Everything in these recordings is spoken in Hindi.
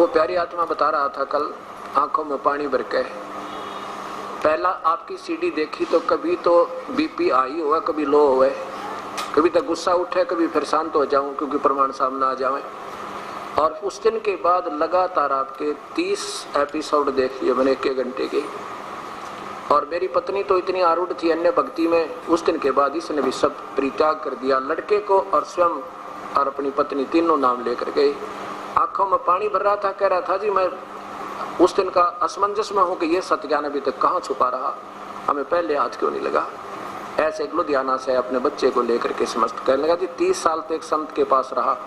प्यारी आत्मा बता रहा था कल, आंखों में पानी भर के, पहला आपकी सीडी देखी तो कभी तो बीपी हाई हुआ, कभी लो हुआ, कभी तो गुस्सा उठे, कभी फिर शांत हो जाऊं क्योंकि प्रमाण सामने आ जाए। और उस दिन के बाद लगातार आपके 30 एपिसोड देख लिए मैंने 1 घंटे के। और मेरी पत्नी तो इतनी आरूढ़ थी अन्य भक्ति में, उस दिन के बाद इसने भी सब परित्याग कर दिया, लड़के को और स्वयं और अपनी पत्नी तीनों नाम लेकर गए। आंखों में पानी भर रहा था, कह रहा था जी मैं उस दिन का असमंजस में हूं कि ये सत्य ज्ञान अभी तक कहाँ छुपा रहा, हमें पहले हाथ क्यों नहीं लगा। ऐसे एक लुधियाना से अपने बच्चे को लेकर के समस्त कहने लगा जी 30 साल तो एक संत के पास रहा,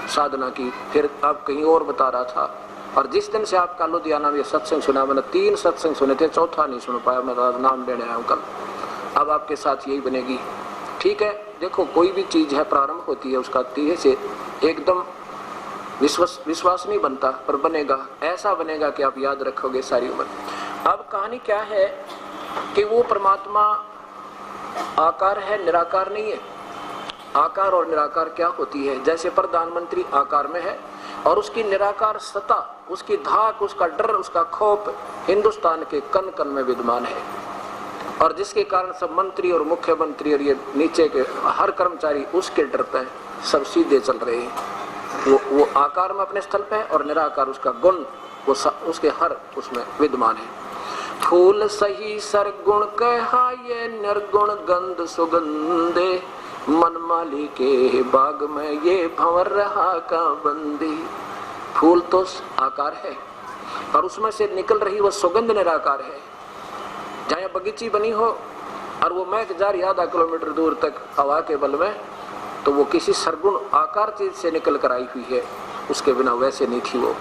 साधना की, फिर आप कहीं और बता रहा था। और जिस दिन से आपका लुधियाना में सत्संग सुना, मैंने 3 सत्संग सुने थे, चौथा नहीं सुन पाया, मैं नाम लेने आया हूँ कल। अब आपके साथ यही बनेगी, ठीक है। देखो कोई भी चीज है प्रारंभ होती है, उसका धीरे से एकदम विश्वास नहीं बनता, पर बनेगा, ऐसा बनेगा कि आप याद रखोगे सारी उम्र। अब कहानी क्या है कि वो परमात्मा आकार है, निराकार नहीं है। आकार और निराकार क्या होती है? जैसे प्रधानमंत्री आकार में है और उसकी निराकार सत्ता, उसकी धाक, उसका डर, उसका खौफ हिंदुस्तान के कण कण में विद्यमान है, और जिसके कारण सब मंत्री और मुख्यमंत्री और ये नीचे के हर कर्मचारी उसके डर पे सब सीधे चल रहे हैं। वो आकार में अपने स्थल पे है और निराकार उसका गुण वो उसके हर उसमें विद्यमान है। फूल सही सरगुण कहा ये निर्गुण गंध सुगंधे, मन माली के बाग में ये भंवर रहा का बंदी। फूल तो आकार है और उसमें से निकल रही वो सुगंध निराकार है। जहाँ बगीची बनी हो और वो महक जा रही आधा किलोमीटर दूर तक हवा के बल में, तो वो किसी सरगुण आकार चीज से निकल कर आई हुई है, उसके बिना वैसे नहीं थी वो।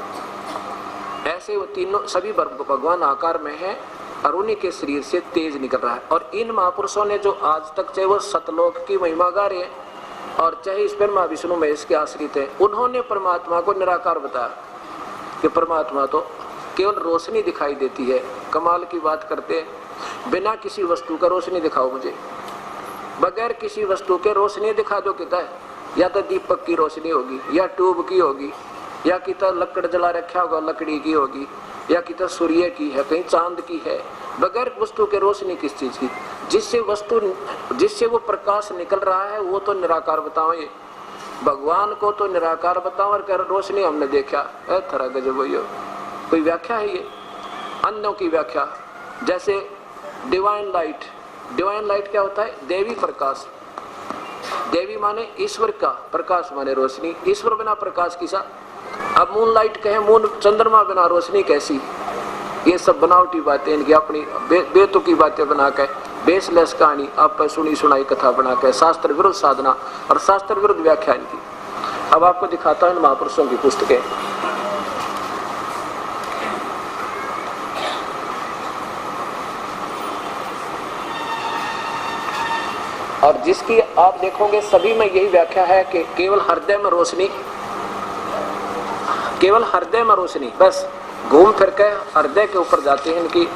ऐसे वो तीनों सभी भगवान आकार में है और उन्हीं के शरीर से तेज निकल रहा है। और इन महापुरुषों ने जो आज तक, चाहे वो सतलोक की महिमा गा रहे हैं और चाहे इस ब्रह्मा विष्णु महेश के आश्रित हैं, उन्होंने परमात्मा को निराकार बताया कि परमात्मा तो केवल रोशनी दिखाई देती है। कमाल की बात करते हैं, बिना किसी वस्तु का रोशनी दिखाओ मुझे, बगैर किसी वस्तु के रोशनी दिखा दो किता है, या तो दीपक की रोशनी होगी, या ट्यूब की होगी, या किता लकड़ जला रखा होगा लकड़ी की होगी, या किता सूर्य की है, कहीं चांद की है। बगैर वस्तु के रोशनी किस चीज की? जिससे वो प्रकाश निकल रहा है वो तो निराकार बताओ। ये भगवान को तो निराकार बताओ और कह रोशनी हमने देखा, थरा गजब हो, कोई व्याख्या है ये? अन्यों की व्याख्या, जैसे डिवाइन लाइट। डिवाइन लाइट क्या होता है? देवी प्रकाश। देवी माने ईश्वर का, प्रकाश माने रोशनी। ईश्वर बिना प्रकाश किसा? अब मून लाइट कहे, मून चंद्रमा बिना रोशनी कैसी? ये सब बनावटी बातें, इनकी अपनी बेतुकी बातें बना के, बेसलेस कहानी आप सुनी सुनाई कथा बना के, शास्त्र विरुद्ध साधना और शास्त्र विरुद्ध व्याख्या इनकी। अब आपको दिखाता हूं इन महापुरुषों की पुस्तकें। और जिसकी आप देखोगे सभी में यही व्याख्या है कि केवल हृदय में रोशनी, केवल हृदय में रोशनी, बस घूम फिर के हृदय के ऊपर जाते हैं इनकी।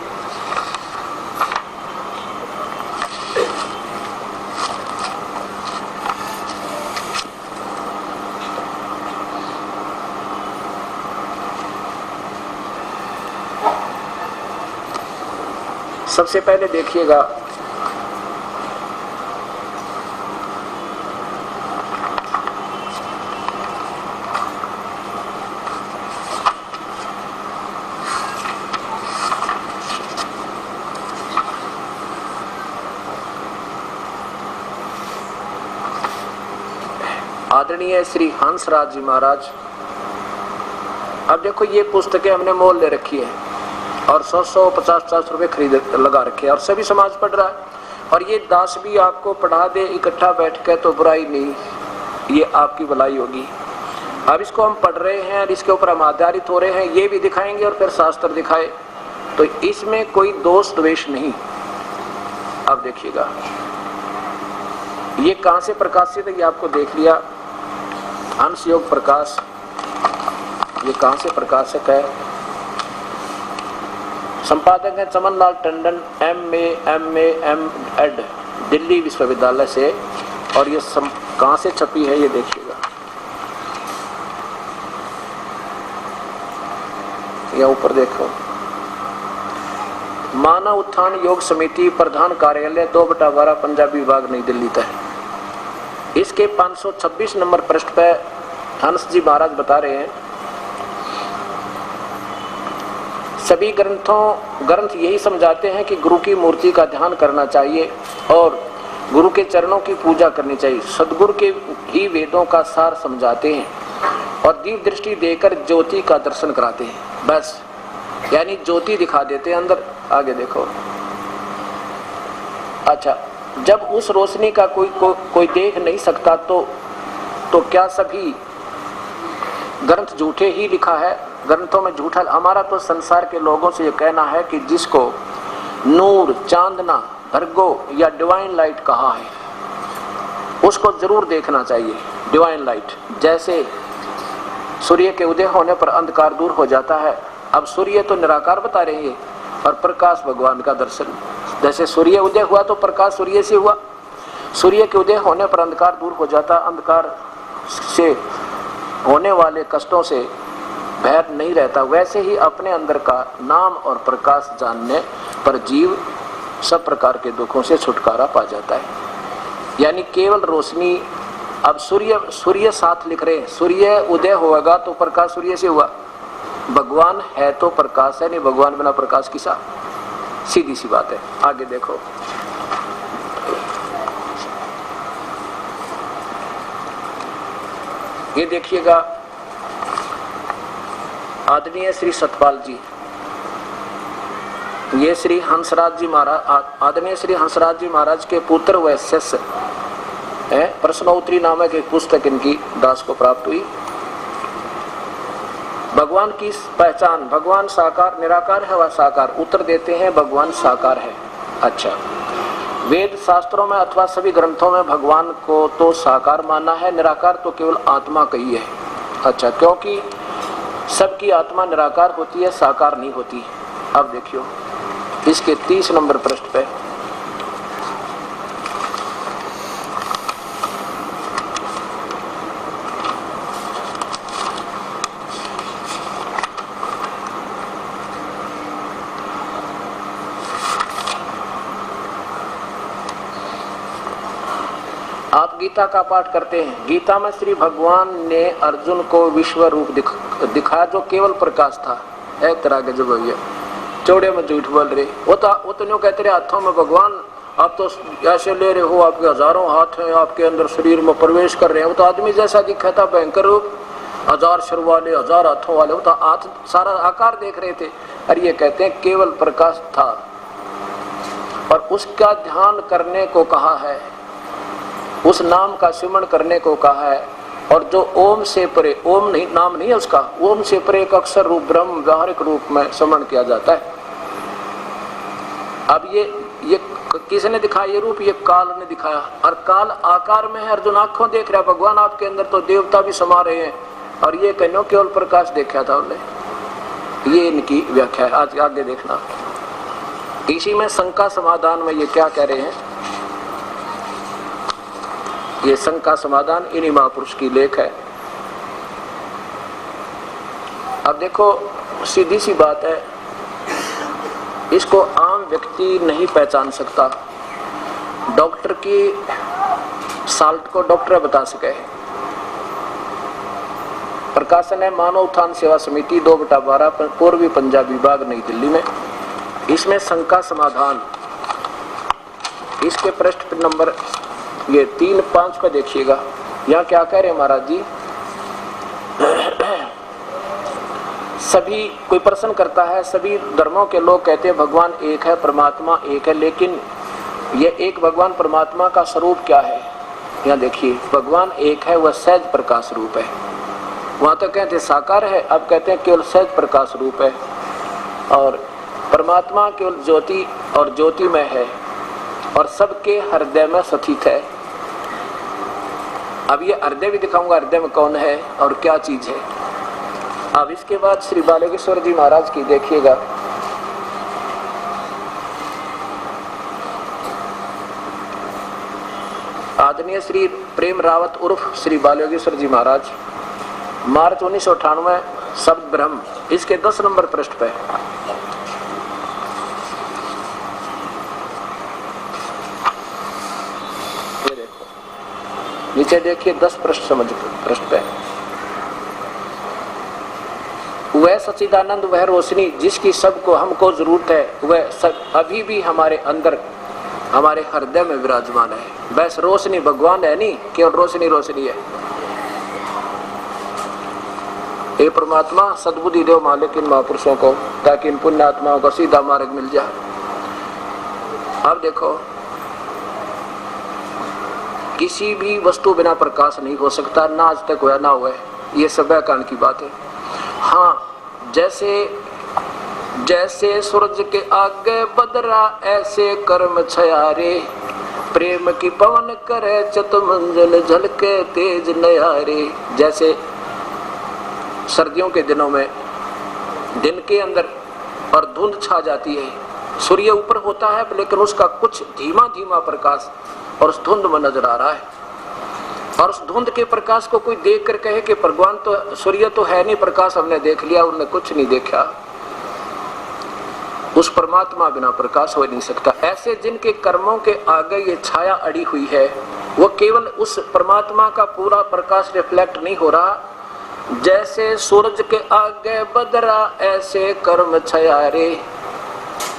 सबसे पहले देखिएगा आदरणीय श्री हंसराज जी महाराज। अब देखो ये पुस्तकें हमने मोल ले रखी है और 100 50 रुपए खरीद लगा रखे हैं और सभी समाज पढ़ रहा है। और ये दास भी आपको पढ़ा दे इकट्ठा बैठ के तो बुराई नहीं, ये आपकी भलाई होगी। अब इसको हम पढ़ रहे हैं और इसके ऊपर हम आधारित हो रहे हैं, ये भी दिखाएंगे और फिर शास्त्र दिखाए, तो इसमें कोई दोष द्वेष नहीं। अब देखिएगा ये कहां से प्रकाशित है, ये आपको देख लिया। हंस योग प्रकाश, ये कहां से प्रकाशक है? संपादक है चमन लाल टंडन, MA, दिल्ली विश्वविद्यालय से। और ये कहां से छपी है ये देखिएगा। या ऊपर देखो, मानव उत्थान योग समिति प्रधान कार्यालय 2/12 पंजाबी विभाग नई दिल्ली तक। इसके 526 नंबर पृष्ठ पे हंस जी महाराज बता रहे हैं, सभी ग्रंथ यही समझाते हैं कि गुरु की मूर्ति का ध्यान करना चाहिए और गुरु के चरणों की पूजा करनी चाहिए। सदगुरु के ही वेदों का सार समझाते हैं और दिव्य दृष्टि देकर ज्योति का दर्शन कराते हैं। बस, यानी ज्योति दिखा देते हैं अंदर। आगे देखो, अच्छा, जब उस रोशनी का कोई देख नहीं सकता तो क्या सभी ग्रंथ झूठे ही लिखा है? ग्रंथों में झूठा। हमारा तो संसार के लोगों से ये कहना है कि जिसको नूर, चांदना, भर्गो या डिवाइन लाइट कहा है उसको जरूर देखना चाहिए। डिवाइन लाइट, जैसे सूर्य के उदय होने पर अंधकार दूर हो जाता है। अब सूर्य तो निराकार बता रहे हैं और प्रकाश भगवान का दर्शन। जैसे सूर्य उदय हुआ तो प्रकाश सूर्य से हुआ, सूर्य के उदय होने पर अंधकार दूर हो जाता, अंधकार से होने वाले कष्टों से भय नहीं रहता। वैसे ही अपने अंदर का नाम और प्रकाश जानने पर जीव सब प्रकार के दुखों से छुटकारा पा जाता है। यानी केवल रोशनी। अब सूर्य साथ लिख रहे हैं, सूर्य उदय होगा तो प्रकाश सूर्य से हुआ। भगवान है तो प्रकाश है, नहीं भगवान बिना प्रकाश किसा? सीधी सी बात है। आगे देखो, ये देखिएगा, आदरणीय श्री सतपाल जी, ये श्री हंसराज जी महाराज, आदरणीय श्री हंसराज जी महाराज के पुत्र व शिष्य है। प्रश्नोत्तरी नामक एक पुस्तक इनकी दास को प्राप्त हुई। भगवान की पहचान, भगवान साकार निराकार है व साकार? उत्तर देते हैं भगवान साकार है। अच्छा, वेद शास्त्रों में अथवा सभी ग्रंथों में भगवान को तो साकार माना है, निराकार तो केवल आत्मा कही है। अच्छा, क्योंकि सबकी आत्मा निराकार होती है, साकार नहीं होती। अब देखियो इसके 30 नंबर पृष्ठ पे, आप गीता का पाठ करते हैं। गीता में श्री भगवान ने अर्जुन को विश्व रूप दिखाया जो केवल प्रकाश था। एक तरह के जब भैया चौड़े में झूठ बोल रहे, वो तो न्यू कहते रहे हाथों में भगवान, आप तो ऐसे ले रहे हो, आपके हजारों हाथ हैं, आपके अंदर शरीर में प्रवेश कर रहे हैं। वो तो आदमी जैसा दिखा था, भयंकर रूप, 1000 सिर वाले, 1000 हाथों वाले, वो तो हाथ सारा आकार देख रहे थे। और ये कहते हैं केवल प्रकाश था और उसका ध्यान करने को कहा है, उस नाम का सिमरण करने को कहा है। और जो ओम से परे, ओम नहीं नाम नहीं है उसका, ओम से परे एक अक्षर रूप ब्रह्म व्यावहारिक रूप में सिमरण किया जाता है। अब ये किसने दिखाया ये रूप? ये काल ने दिखाया। और काल आकार में है, अर्जुन आंखों देख रहा है, भगवान आपके अंदर तो देवता भी समा रहे हैं। और ये कहनो केवल प्रकाश देखा था उन्होंने। ये इनकी व्याख्या है। आज आगे देखना, इसी में शंका समाधान में ये क्या कह रहे हैं। ये शंका समाधान इन्हीं महापुरुष की लेख है। अब देखो, सीधी सी बात है, इसको आम व्यक्ति नहीं पहचान सकता। डॉक्टर की साल्ट को डॉक्टर बता सके। प्रकाशन है मानव उत्थान सेवा समिति 2/12 पूर्वी पंजाब विभाग नई दिल्ली में। इसमें शंका समाधान, इसके पृष्ठ नंबर ये 3-5 का देखिएगा। यहाँ क्या कह रहे हैं महाराज जी, सभी कोई प्रश्न करता है, सभी धर्मों के लोग कहते हैं भगवान एक है, परमात्मा एक है, लेकिन ये एक भगवान परमात्मा का स्वरूप क्या है? यहाँ देखिए, भगवान एक है, वह सहज प्रकाश रूप है। वहाँ तो कहते साकार है, अब कहते हैं केवल सहज प्रकाश रूप है। और परमात्मा केवल ज्योति और ज्योतिमय है और सबके हृदय में स्थित है। अब ये हृदय भी दिखाऊंगा, हृदय में कौन है और क्या चीज है। अब इसके बाद श्री बालकेश्वर जी महाराज की देखिएगा, आदरणीय श्री प्रेम रावत उर्फ श्री बालकेश्वर जी महाराज, मार्च 1998 शब्द ब्रह्म, इसके 10 नंबर पृष्ठ पे। ये देखो नीचे देखिए 10 पृष्ठ समझ पृष्ठ पे। वह सच्चिदानंद, वह रोशनी जिसकी सबको हमको जरूरत है, वह सब अभी भी हमारे अंदर, हमारे हृदय में विराजमान है। बस रोशनी भगवान है नहीं, केवल रोशनी रोशनी है। ये परमात्मा सद्बुद्धि दो मालिक इन महापुरुषों को, ताकि इन पुण्य आत्माओं को सीधा मार्ग मिल जाए। अब देखो, किसी भी वस्तु बिना प्रकाश नहीं हो सकता, ना आज तक हुआ ना हुआ है, ये सब व्याकरण की बात है। हाँ, जैसे सूरज के आगे बदरा, ऐसे कर्म छयारे, प्रेम की पवन करे चतुमंजल, झलके तेज नयारे। जैसे सर्दियों के दिनों में दिन के अंदर और धुंध छा जाती है, सूर्य ऊपर होता है लेकिन उसका कुछ धीमा धीमा प्रकाश और उस धुंध में नजर आ रहा है, और उस धुंध के प्रकाश को कोई देख कर कहे कि भगवान तो, सूर्य तो है नहीं, प्रकाश हमने देख लिया, उन्होंने कुछ नहीं देखा। उस परमात्मा बिना प्रकाश हो नहीं सकता। ऐसे जिनके कर्मों के आगे ये छाया अड़ी हुई है, वो केवल उस परमात्मा का पूरा प्रकाश रिफ्लेक्ट नहीं हो रहा। जैसे सूरज के आगे बदरा, ऐसे कर्म छयारे,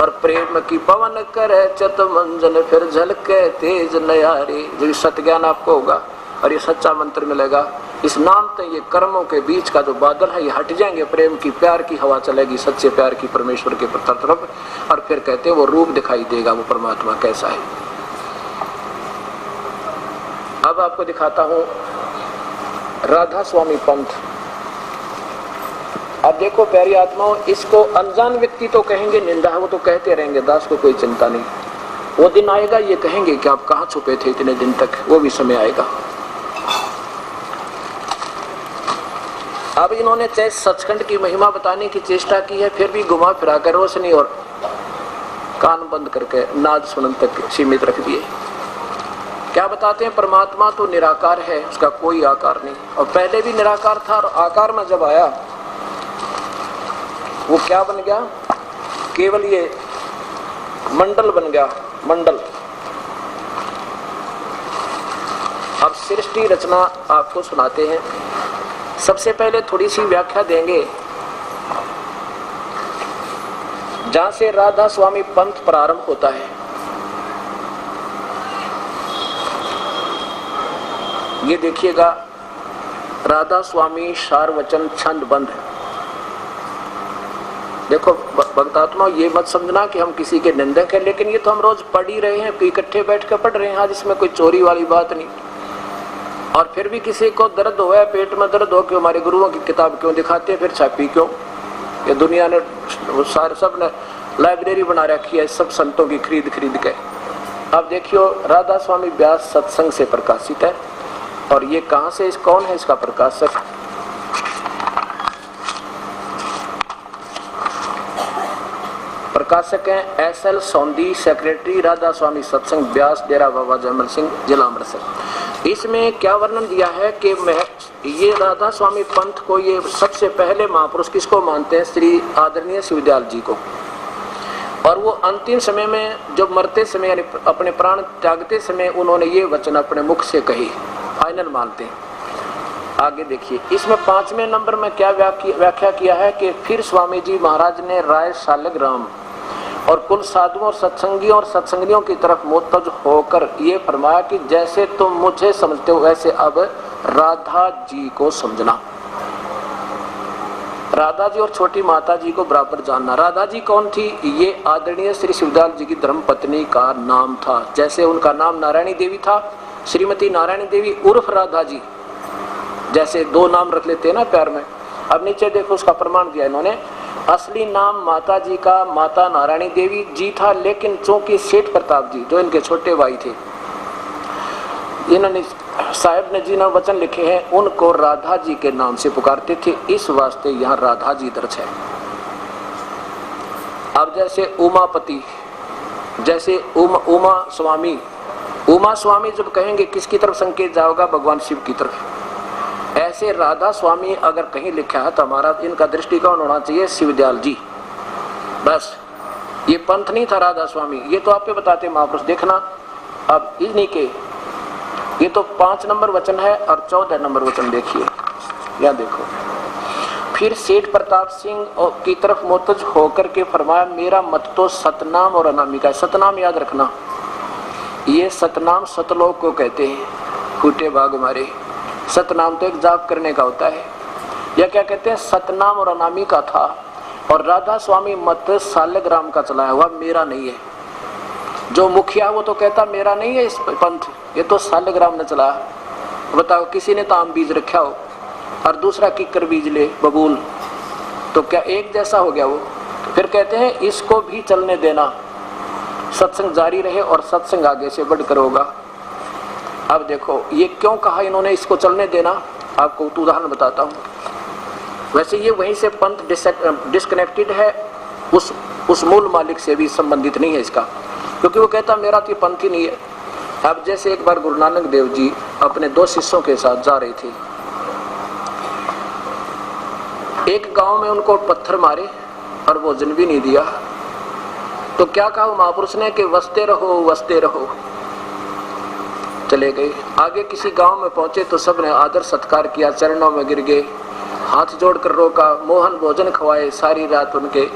और प्रेम की पवन करे चतुमंजन, फिर झलके तेज नयारे। जो सत्य ज्ञान आपको होगा और ये सच्चा मंत्र मिलेगा, इस नाम से ये कर्मों के बीच का जो बादल है ये हट जाएंगे, प्रेम की प्यार की हवा चलेगी, सच्चे प्यार की परमेश्वर के तरफ, और फिर कहते हैं वो रूप दिखाई देगा, वो परमात्मा कैसा है। अब आपको दिखाता हूं राधा स्वामी पंथ। अब देखो प्यारी आत्माओं, इसको अनजान व्यक्ति तो कहेंगे निंदा है, वो तो कहते रहेंगे, दास को कोई चिंता नहीं। वो दिन आएगा ये कहेंगे कि आप कहां छुपे थे इतने दिन तक, वो भी समय आएगा। अब इन्होंने चाहे सचखंड की महिमा बताने की चेष्टा की है, फिर भी घुमा फिरा कर रोशनी और कान बंद करके नाद सुनन तक सीमित रख दिए। क्या बताते हैं? परमात्मा तो निराकार है, उसका कोई आकार नहीं, और पहले भी निराकार था, और आकार में जब आया वो क्या बन गया? केवल ये मंडल बन गया, मंडल। अब सृष्टि रचना आपको सुनाते हैं। सबसे पहले थोड़ी सी व्याख्या देंगे, जहां से राधा स्वामी पंथ प्रारंभ होता है। ये देखिएगा, राधा स्वामी सार वचन छंद बंद है। देखो भक्तात्मा, ये मत समझना कि हम किसी के निंदक हैं, लेकिन ये तो हम रोज पढ़ ही रहे हैं, इकट्ठे बैठ कर पढ़ रहे हैं, आज इसमें कोई चोरी वाली बात नहीं। और फिर भी किसी को दर्द हो, पेट में दर्द हो कि हमारे गुरुओं की किताब क्यों दिखाते हैं, फिर छापी क्यों? ये दुनिया ने सारे सब ने लाइब्रेरी बना रखी है, सब संतों की खरीद खरीद के। अब देखियो, राधा स्वामी व्यास सत्संग से प्रकाशित है, और ये कहां से, कौन है इसका प्रकाशक? प्रकाशक हैं SL सौंदी, सेक्रेटरी राधा स्वामी सत्संग व्यास, डेरा बाबा जयमल सिंह, जिला अमृतसर। इसमें क्या वर्णन दिया है कि मैं ये राधा स्वामी पंथ को, ये सबसे पहले महापुरुष किसको मानते हैं? श्री आदरणीय शिवदयाल जी को। और वो अंतिम समय में, जब मरते समय यानी अपने प्राण त्यागते समय, उन्होंने ये वचन अपने मुख से कही, फाइनल मानते हैं। आगे देखिए, इसमें 5वें नंबर में क्या व्याख्या किया है कि फिर स्वामी जी महाराज ने राय शालिग्राम और कुल साधुओं और सत्संगियों और सत्संगियों की तरफ मुतवज्जह होकर ये फरमाया कि जैसे तुम मुझे समझते हो वैसे अब राधा जी को समझना। राधा जी और छोटी माता जी को बराबर जानना। राधा जी कौन थी? ये आदरणीय श्री शिवदयाल जी की धर्मपत्नी का नाम था। जैसे उनका नाम नारायणी देवी था, श्रीमती नारायणी देवी उर्फ राधा जी, जैसे 2 नाम रख लेते हैं ना प्यार में। अब नीचे देखो, उसका प्रमाण दिया इन्होंने। असली नाम माता जी का माता नारायणी देवी जी था, लेकिन चूंकि सेठ प्रताप जी जो इनके छोटे भाई थे, इन्होंने साहेब ने जी ने वचन लिखे हैं, उनको राधा जी के नाम से पुकारते थे, इस वास्ते यहाँ राधा जी दर्ज है। अब जैसे उमापति, जैसे उमा स्वामी, उमा स्वामी जब कहेंगे किसकी तरफ संकेत जाओगा? भगवान शिव की तरफ। ऐसे राधा स्वामी अगर कहीं लिखा है तो हमारा इनका दृष्टिकोण होना चाहिए शिवदयाल जी, बस। ये पंथ नहीं था राधा स्वामी, ये तो आप पे बताते महापुरुष, देखना अब इन्हीं के। ये तो 5 नंबर वचन है और 14 नंबर वचन देखिए, या देखो। फिर सेठ प्रताप सिंह की तरफ मुतज होकर के फरमाया, मेरा मत तो सतनाम और अनामिका है। सतनाम याद रखना, ये सतनाम सतलोक को कहते हैं, फूटे भाग हमारे। सतनाम तो एक जाप करने का होता है, या क्या कहते हैं, सतनाम और अनामिका था। और राधा स्वामी मत सालग्राम का चलाया हुआ, मेरा नहीं है। जो मुखिया वो तो कहता मेरा नहीं है इस पंथ, ये तो सालग्राम ने चलाया। बताओ, किसी ने तो आम बीज रखा हो और दूसरा किकर बीज ले बबूल, तो क्या एक जैसा हो गया वो? तो फिर कहते हैं इसको भी चलने देना, सत्संग जारी रहे और सत्संग आगे से बढ़कर होगा। अब देखो ये क्यों कहा इन्होंने इसको चलने देना, आपको उदाहरण बताता हूँ। वैसे ये वहीं से पंथ डिस्कनेक्टेड है, उस मूल मालिक से भी संबंधित नहीं है इसका, क्योंकि वो कहता मेरा तो पंथ ही नहीं है। अब जैसे एक बार गुरु नानक देव जी अपने 2 शिष्यों के साथ जा रहे थे, एक गांव में उनको पत्थर मारे और भोजन भी नहीं दिया। तो क्या कहा महापुरुष ने कि वसते रहो वसते रहो। चले गए। आगे किसी गांव में पहुंचे तो सबने आदर सत्कार किया, चरणों में गिर गए, हाथ जोड़कर रोका, मोहन भोजन खवाए। सारी रात उनके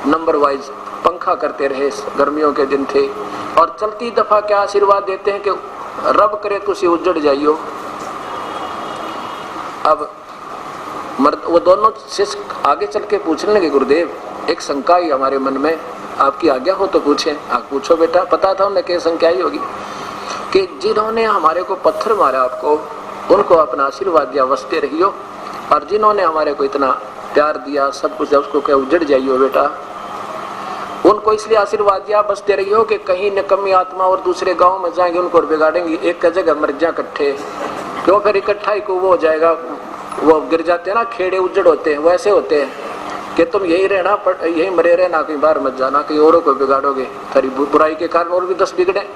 नंबर वाइज पंखा करते रहे, गर्मियों के दिन थे। और चलती दफा क्या आशीर्वाद देते हैं कि रब करे तुसी उजड़ जाइयो। अब वो दोनों शिष्य आगे चल के पूछने लगे, गुरुदेव एक शंका ही हमारे मन में, आपकी आज्ञा हो तो पूछें। आप पूछो बेटा। पता था उन्हें कि शंका ही होगी कि जिन्होंने हमारे को पत्थर मारा आपको, उनको अपना आशीर्वाद दिया वसते रहियो, और जिन्होंने हमारे को इतना प्यार दिया सब कुछ, उसको क्या उजड़ जाइयो बेटा। उनको इसलिए आशीर्वाद दिया बसते रहियो कि कहीं निकम्मी आत्मा और दूसरे गांव में जाएंगे उनको और बिगाड़ेंगे, एक जगह मर जा इकट्ठे, क्यों फिर इकट्ठा ही को वो हो जाएगा, वो गिर जाते हैं ना, खेड़े उजड़ होते हैं, वैसे होते हैं कि तुम यही रहना, यही मरे रहना, कहीं बाहर मत जाना, कहीं औरों को बिगाड़ोगे, तेरी बुराई के कारण और भी 10 बिगड़े।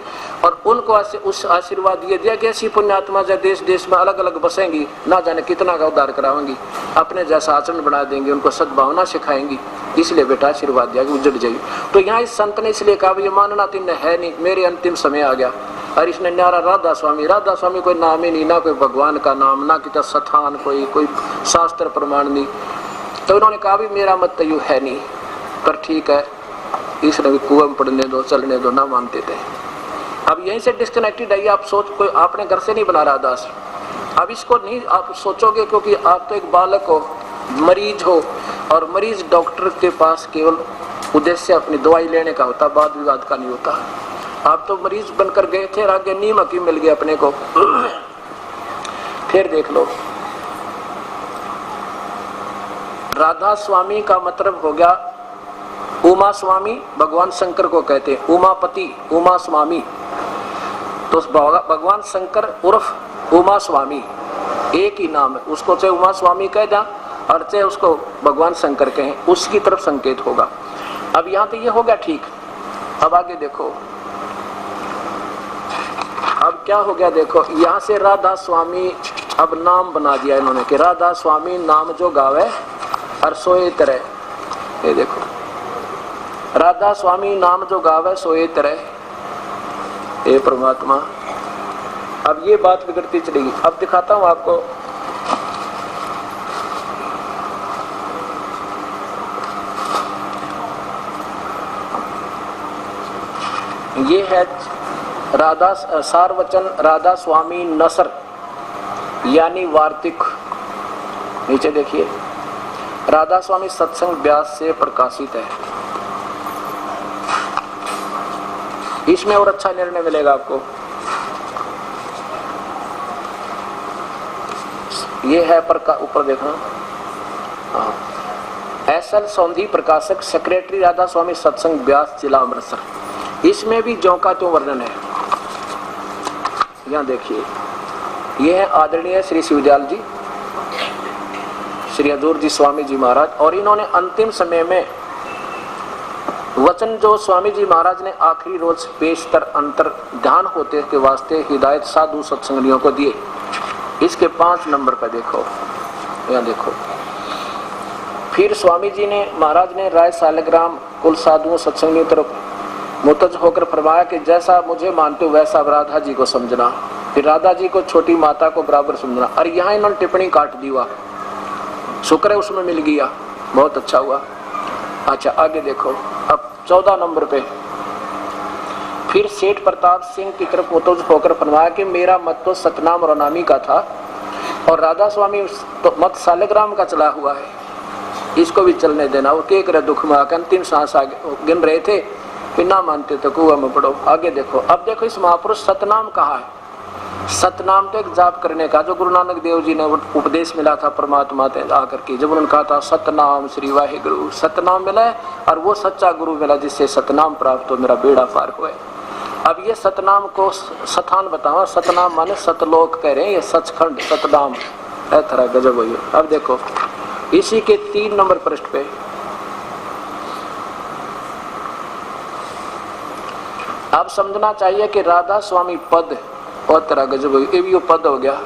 और उनको उस आशीर्वाद ये दिया कि ऐसी पुण्यात्मा जो देश देश में अलग अलग बसेंगी, ना जाने कितना का उद्धार करावेंगी, अपने जैसा आचरण बना देंगे, उनको सद्भावना सिखाएंगी। इसलिए बेटा आशीर्वाद दिया कि उजड़ जाइए। तो यहाँ इस संत ने इसलिए कहा ये मानना तीन है नहीं, मेरे अंतिम समय आ गया। और इसने न्यारा राधा स्वामी कोई नाम ही नहीं, ना कोई भगवान का नाम, ना कितना स्थान, कोई शास्त्र प्रमाण नहीं। तो उन्होंने कहा भी मेरा मत तो है नहीं, पर ठीक है इसने भी कुएं में पढ़ने दो, चलने दो, ना मानते थे। अब यहीं से डिस्कनेक्टेड है। आप सोच, कोई आपने घर से नहीं बना रहा दास, अब इसको नहीं आप सोचोगे, क्योंकि आप तो एक बालक हो, मरीज हो, और मरीज डॉक्टर के पास केवल उद्देश्य अपनी दवाई लेने का होता, वाद विवाद का नहीं होता। आप तो मरीज बनकर गए थे, आगे नीम हकीम मिल गया अपने को। फिर देख लो, राधा स्वामी का मतलब हो गया उमा स्वामी, भगवान शंकर को कहते हैं उमापति, उमा स्वामी। तो भगवान शंकर उर्फ उमा स्वामी एक ही नाम है, उसको चाहे उमा स्वामी कह जा और चाहे उसको भगवान शंकर कहें, उसकी तरफ संकेत होगा। अब यहाँ तो ये हो गया ठीक। अब आगे देखो, अब क्या हो गया देखो, यहाँ से राधा स्वामी अब नाम बना दिया इन्होंने कि राधा स्वामी नाम जो गावे और सोए तरह। ये देखो, राधा स्वामी नाम जो गावे सोए तरह, हे परमात्मा। अब ये बात बिगड़ती चलेगी। अब दिखाता हूं आपको, ये है राधा सारवचन राधा स्वामी नसर यानी वार्तिक। नीचे देखिए, राधा स्वामी सत्संग व्यास से प्रकाशित है। इसमें और अच्छा निर्णय मिलेगा आपको। ये है ऊपर देखना, एसएल सौंधी प्रकाशक, सेक्रेटरी राधा स्वामी सत्संग व्यास जिला अमृतसर। इसमें भी ज्यों का त्यों वर्णन है। यहाँ देखिए, ये है आदरणीय श्री शिवदयाल जी, श्री हजूर जी स्वामी जी महाराज। और इन्होंने अंतिम समय में वचन जो स्वामी जी महाराज ने आखिरी रोज पेशतर अंतर ध्यान होते के वास्ते हिदायत साधु सत्संगियों को दिए। इसके 5 नंबर पर देखो, यहाँ देखो। फिर स्वामी जी ने, महाराज ने राय सालग्राम कुल साधुओं सत्संगियों तरफ मुतज होकर फरमाया कि जैसा मुझे मानते हो वैसा राधा जी को समझना, फिर राधा जी को छोटी माता को बराबर समझना। और यहाँ इन्होंने टिप्पणी काट दी, हुआ शुक्र है उसमें मिल गया, बहुत अच्छा हुआ। अच्छा आगे देखो, अब 14 नंबर पे फिर सेठ प्रताप सिंह की तरफ मुतवज्जो होकर फरमाया कि मेरा मत तो सतनाम और अनामी का था और राधा स्वामी तो मत सालग्राम का चला हुआ है, इसको भी चलने देना। वो के करे दुख में आकर अंतिम सांस आगे गिन रहे थे, फिर ना मानते तो कुआं में पड़ो। आगे देखो, अब देखो इस महापुरुष सतनाम कहा है। सतनाम तो एक जाप करने का, जो गुरु नानक देव जी ने उपदेश मिला था परमात्मा से आकर के, जब उन्होंने कहा था सतनाम श्री वाहिगुरु, सतनाम मिला है और वो सच्चा गुरु मिला जिससे सतनाम प्राप्त हो, मेरा बेड़ा पार हुआ। अब ये सतनाम को स्थान बताओ, सतनाम माने सतलोक कह रहे हैं, ये सचखंड सतनाम है, थोड़ा गजब हुई। अब देखो इसी के 3 नंबर पृष्ठ पे अब समझना चाहिए कि राधा स्वामी पद और तरह गजब हुई, ये भी वो पद हो गया।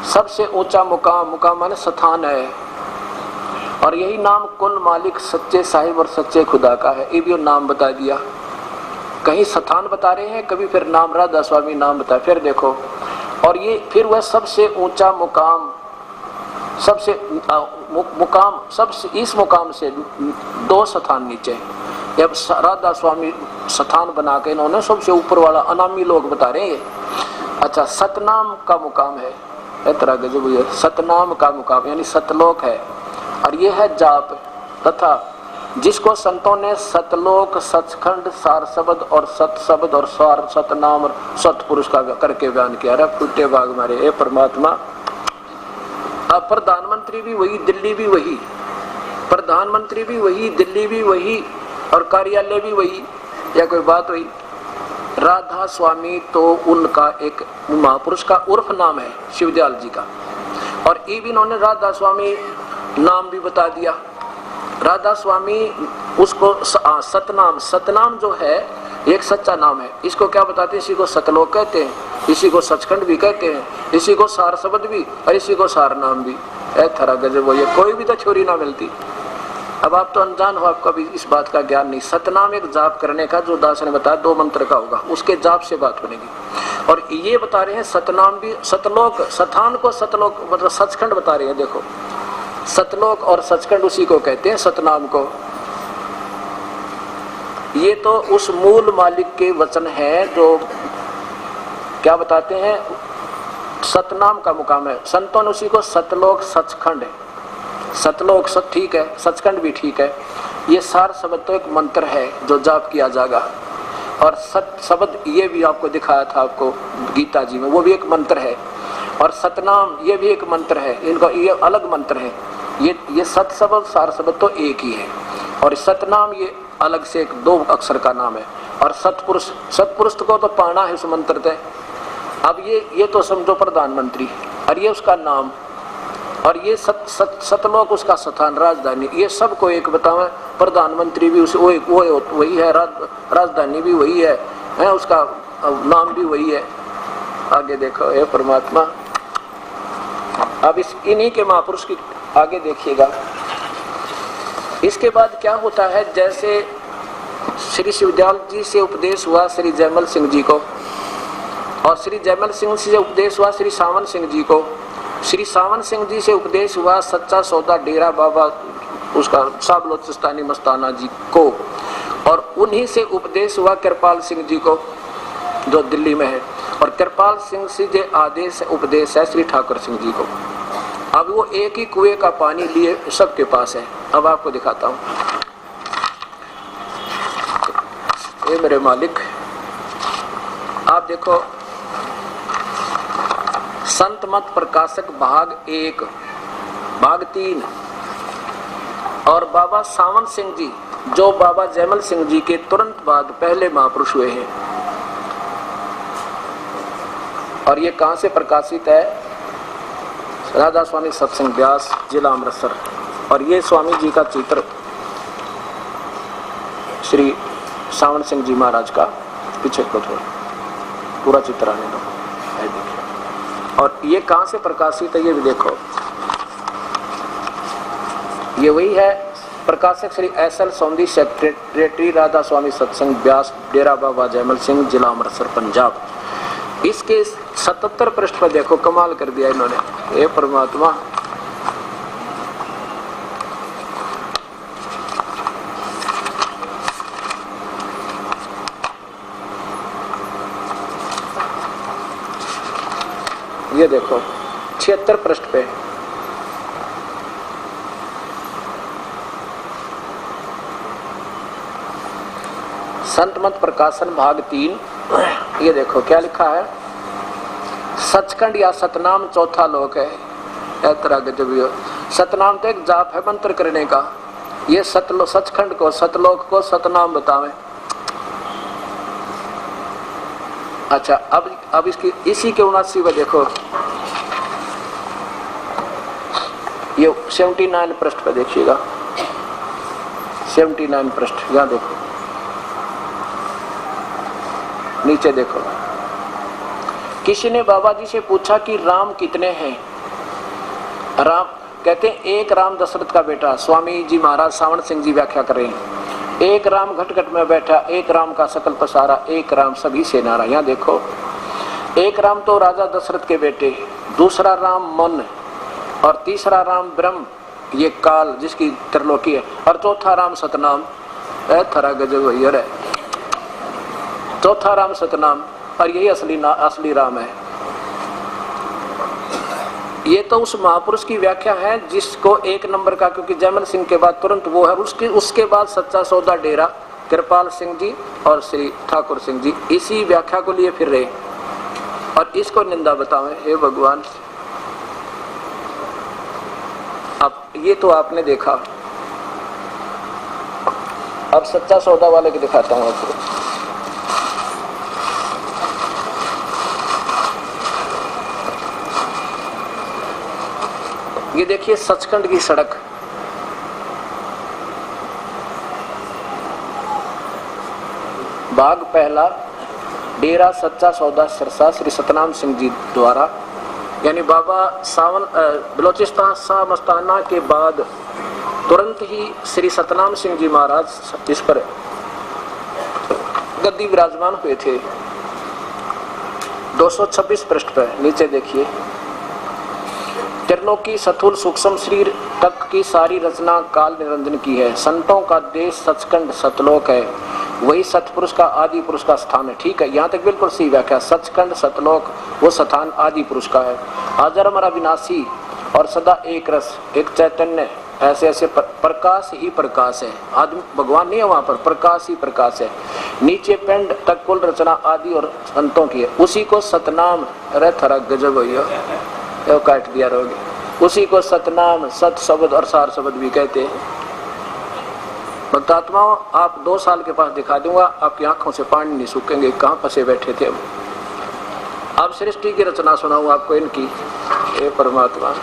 सबसे ऊंचा मुकाम, मुकाम माने स्थान है, और यही नाम कुल मालिक सच्चे साहिब और सच्चे खुदा का है, ये भी वो नाम बता दिया। कहीं स्थान बता रहे हैं, कभी फिर नाम राधा स्वामी नाम बताया। फिर देखो, और ये फिर वह सबसे ऊंचा मुकाम, सबसे मुकाम, सबसे इस मुकाम से 2 स्थान नीचे। जब राधा स्वामी स्थान बना के इन्होंने सबसे ऊपर वाला अनामी लोग बता रहे हैं। अच्छा, सतनाम का मुकाम है, इतना गजब है, सतनाम का मुकाम यानी सतलोक है, और ये है जाप तथा जिसको संतों ने सतलोक, सचखंड, सार शब्द और सत शब्द और सार सतनाम और सतपुरुष का करके बयान किया। अरे फूटे बाग मारे, ए परमात्मा। अब प्रधानमंत्री भी वही, दिल्ली भी वही, प्रधानमंत्री भी वही, दिल्ली भी वही, और कार्यालय भी वही, या कोई बात हुई। राधा स्वामी तो उनका एक महापुरुष का उर्फ नाम है, शिवदयाल जी का, और ये भी इन्होंने राधा स्वामी नाम भी बता दिया। राधा स्वामी उसको सतनाम, सतनाम जो है एक सच्चा नाम है, इसको क्या बताते हैं, इसी को सतलोक कहते हैं, इसी को सचखंड भी कहते हैं, इसी को सार शब्द भी और इसी को सार नाम भी। थरा गजब वो, ये कोई भी तो छोरी ना मिलती। अब आप तो अनजान हो, आपका भी इस बात का ज्ञान नहीं। सतनाम एक जाप करने का, जो दास ने बताया 2 मंत्र का होगा, उसके जाप से बात बनेगी। और ये बता रहे हैं सतनाम भी, सतलोक, स्थान को सतलोक मतलब सचखंड बता रहे हैं। देखो सतलोक और सचखंड उसी को कहते हैं, सतनाम को। ये तो उस मूल मालिक के वचन है जो क्या बताते हैं, सतनाम का मुकाम है। संतों ने उसी को सतलोक सचखंड है, सतलोक सब ठीक है, सचखंड भी ठीक है। ये सार शब्द तो एक मंत्र है जो जाप किया जाएगा, और सत शब्द ये भी आपको दिखाया था आपको गीता जी में, वो भी एक मंत्र है, और सतनाम ये भी एक मंत्र है, इनका ये अलग मंत्र है। ये सत शब्द सार शब्द तो एक ही है, और सतनाम ये अलग से एक 2 अक्षर का नाम है। और सतपुरुष, सतपुरुष को तो पाना है उस मंत्र से। अब ये तो समझो प्रधानमंत्री, और ये उसका नाम, और ये सतलोक उसका स्थान, राजधानी, ये सबको एक बतावे। प्रधानमंत्री भी वही है, राजधानी भी वही है, उसका नाम भी वही है। आगे देखो हे परमात्मा। अब इन्हीं के महापुरुष की आगे देखिएगा। इसके बाद क्या होता है, जैसे श्री शिवदयाल जी से उपदेश हुआ श्री जयमल सिंह जी को, और श्री जयमल सिंह से उपदेश हुआ श्री सावन सिंह जी को, श्री सावन सिंह जी से उपदेश हुआ सच्चा सौदा डेरा बाबा उसका साहब बलोचिस्तानी मस्ताना जी को, और उन्हीं से उपदेश हुआ कृपाल सिंह जी को जो दिल्ली में है, और कृपाल सिंह से जो आदेश उपदेश है श्री ठाकुर सिंह जी को। अब वो एक ही कुएं का पानी लिए सबके पास है। अब आपको दिखाता हूँ, ये मेरे मालिक, आप देखो संत मत प्रकाशक भाग 1 भाग 3, और बाबा सावन सिंह जी जो बाबा जयमल सिंह जी के तुरंत बाद पहले महापुरुष हुए हैं। और ये कहां से प्रकाशित है, राधा स्वामी सत्संग व्यास, जिला अमृतसर। और ये स्वामी जी का चित्र श्री सावन सिंह जी महाराज का, पीछे को थोड़ा पूरा चित्र आने दो, देखिए। और ये कहां से प्रकाशित है ये भी देखो, ये वही है, प्रकाशक श्री एस.एल. सोंधी, सेक्रेटरी राधा स्वामी सत्संग व्यास, डेरा बाबा जयमल सिंह, जिला अमृतसर, पंजाब। इसके 77 पृष्ठ पर देखो, कमाल कर दिया इन्होंने, हे परमात्मा। ये देखो 76 पृष्ठ पे, संत मत प्रकाशन भाग 3, ये देखो क्या लिखा है, सचखंड या सतनाम चौथा लोक है। तरह गजब, सतनाम तो एक जाप है मंत्र करने का, ये सचखंड को, सतलोक को सतनाम बतावे। अच्छा, अब इसकी इसी के 79 देखो, ये 79 पृष्ठ पे देखिएगा, 79 पृष्ठ, यहां देखो, नीचे देखो। किसी ने बाबा जी से पूछा कि राम कितने हैं? राम कहते हैं एक राम दशरथ का बेटा। स्वामी जी महाराज सावण सिंह जी व्याख्या कर रहे हैं, एक राम घट घट में बैठा, एक राम का सकल पसारा, एक राम सभी से नारा। यहाँ देखो, एक राम तो राजा दशरथ के बेटे, दूसरा राम मन, और तीसरा राम ब्रह्म, ये काल जिसकी त्रिलोकी है, और चौथा राम सतनाम। थरा गजब है, चौथा राम सतनाम, और यही असली राम है। ये तो उस महापुरुष की व्याख्या है जिसको एक नंबर का, क्योंकि जयमल सिंह के बाद तुरंत वो है, उसके बाद सच्चा सौदा डेरा कृपाल सिंह जी और श्री ठाकुर सिंह जी इसी व्याख्या को लिए फिर रहे, और इसको निंदा बतावे। हे भगवान, अब ये तो आपने देखा, अब सच्चा सौदा वाले को दिखाता हूं आपको। ये देखिए सचखंड की सड़क, भाग पहला, डेरा सच्चा सौदा सिरसा, श्री सतनाम सिंह जी द्वारा, यानी बाबा सावन बलोचिस्तान शाह मस्ताना के बाद तुरंत ही श्री सतनाम सिंह जी महाराज इस पर गद्दी विराजमान हुए थे। 226 पृष्ठ पर नीचे देखिए, त्रिलोकी सथुल सूक्ष्म शरीर तक की सारी रचना काल निरंजन की है। संतों का देश सचखंड सतलोक है, वही सतपुरुष का आदि पुरुष का स्थान है। ठीक है, यहाँ तक बिल्कुल सही व्याख्या। सचखंड सतलोक वो स्थान आदि पुरुष का है। अजर अविनाशी और सदा एक रस, एक चैतन्य, ऐसे ऐसे प्रकाश ही प्रकाश है। आदमी भगवान नहीं है वहां पर, प्रकाश ही प्रकाश है। नीचे पिंड तक कुल रचना आदि और संतों की है, उसी को सतनाम, अरे थरा गजब भैया, तो काट दिया रोग, उसी को सतनाम, सत शब्द और सार शब्द भी कहते हैं। भक्तात्माओं, आप 2 साल के पास दिखा दूंगा, आपकी आंखों से पानी नहीं सूखेंगे, कहाँ फंसे बैठे थे। अब सृष्टि की रचना सुनाऊं आपको इनकी। हे परमात्मा,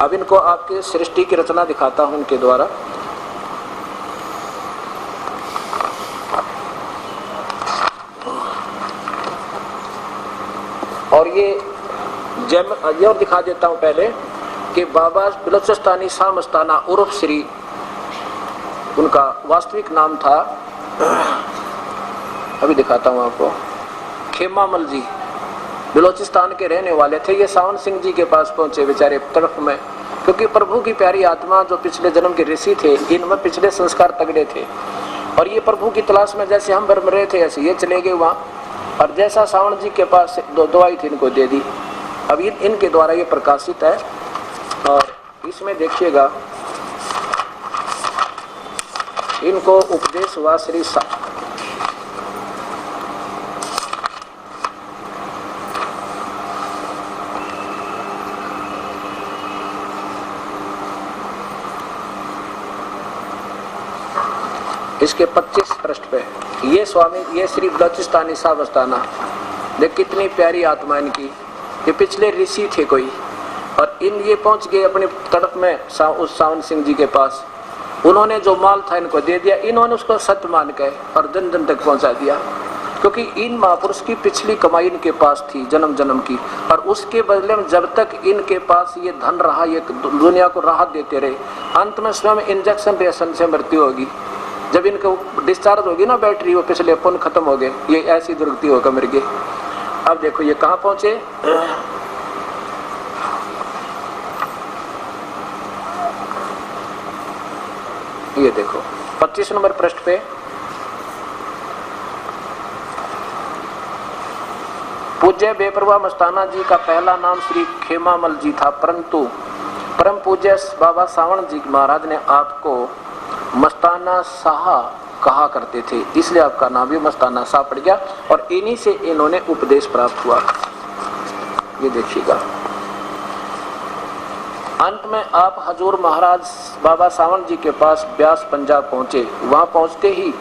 अब इनको आपके सृष्टि की रचना दिखाता हूं उनके द्वारा। और ये और दिखा देता हूं पहले कि बाबा बलोचिस्तानी शाह मस्ताना उर्फ श्री, उनका वास्तविक नाम था, अभी दिखाता हूं आपको, खेमामल जी बलोचिस्तान के रहने वाले थे। ये सावन सिंह जी के पास पहुंचे बेचारे तरफ में, क्योंकि प्रभु की प्यारी आत्मा जो पिछले जन्म के ऋषि थे, इनमें पिछले संस्कार तगड़े थे, और ये प्रभु की तलाश में जैसे हम भ्रम रहे थे ऐसे ये चले गए वहाँ, और जैसा सावन जी के पास दवाई थी इनको दे दी। अब इनके द्वारा ये प्रकाशित है, और इसमें देखिएगा इनको उपदेश हुआ श्री इसके 25 पृष्ठ पे ये स्वामी, ये श्री बलोचिस्तानी शाह मस्ताना, देख कितनी प्यारी आत्मा इनकी। ये पिछले ऋषि थे कोई, और ये पहुंच गए अपनी तड़प में उस सावन सिंह जी के पास। उन्होंने जो माल था इनको दे दिया, इन्होंने उसको सत्य मान के और जन जन तक पहुंचा दिया। क्योंकि इन महापुरुष की पिछली कमाई इनके पास थी जन्म जन्म की, और उसके बदले में जब तक इनके पास ये धन रहा, ये दुनिया को राहत देते रहे, अंत में स्वयं इंजेक्शन रिएक्शन से मृत्यु होगी। जब इनको डिस्चार्ज होगी ना बैटरी, वो पिछले पुण्य खत्म हो गए, ये ऐसी दुर्गति होकर मर गए। अब देखो ये कहाँ पहुंचे, ये देखो 25 नंबर पृष्ठ पे, पूज्य बेपरवाह मस्ताना जी का पहला नाम श्री खेमामल जी था, परंतु परम पूज्य बाबा सावण जी महाराज ने आपको मस्ताना शाह कहा करते थे, इसलिए आपका नाम भी मस्ताना शाह पड़ गया, और इन्हीं से इन्होंने उपदेश प्राप्त हुआ। ये देखिएगा, अंत में आप हजूर महाराज बाबा सावण जी के पास ब्यास पंजाब पहुंचे। वहां पहुंचते ही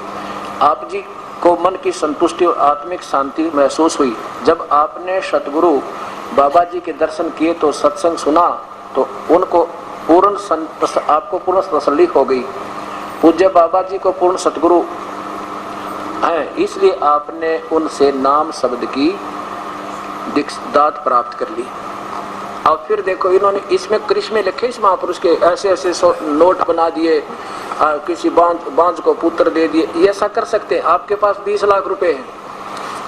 आप जी को मन की संतुष्टि और आत्मिक शांति महसूस हुई। जब आपने सतगुरु बाबा जी के दर्शन किए तो सत्संग सुना तो उनको आपको पूर्ण तसल्ली हो गई। पूज्य बाबा जी को पूर्ण सतगुरु हैं, इसलिए आपने उनसे नाम शब्द की दात प्राप्त कर ली। और फिर देखो इन्होंने इसमें करिश्मे लिखे इस महापुरुष के, ऐसे ऐसे नोट बना दिए, किसी बांझ को पुत्र दे दिए। ये ऐसा कर सकते हैं, आपके पास 20 लाख रुपए हैं,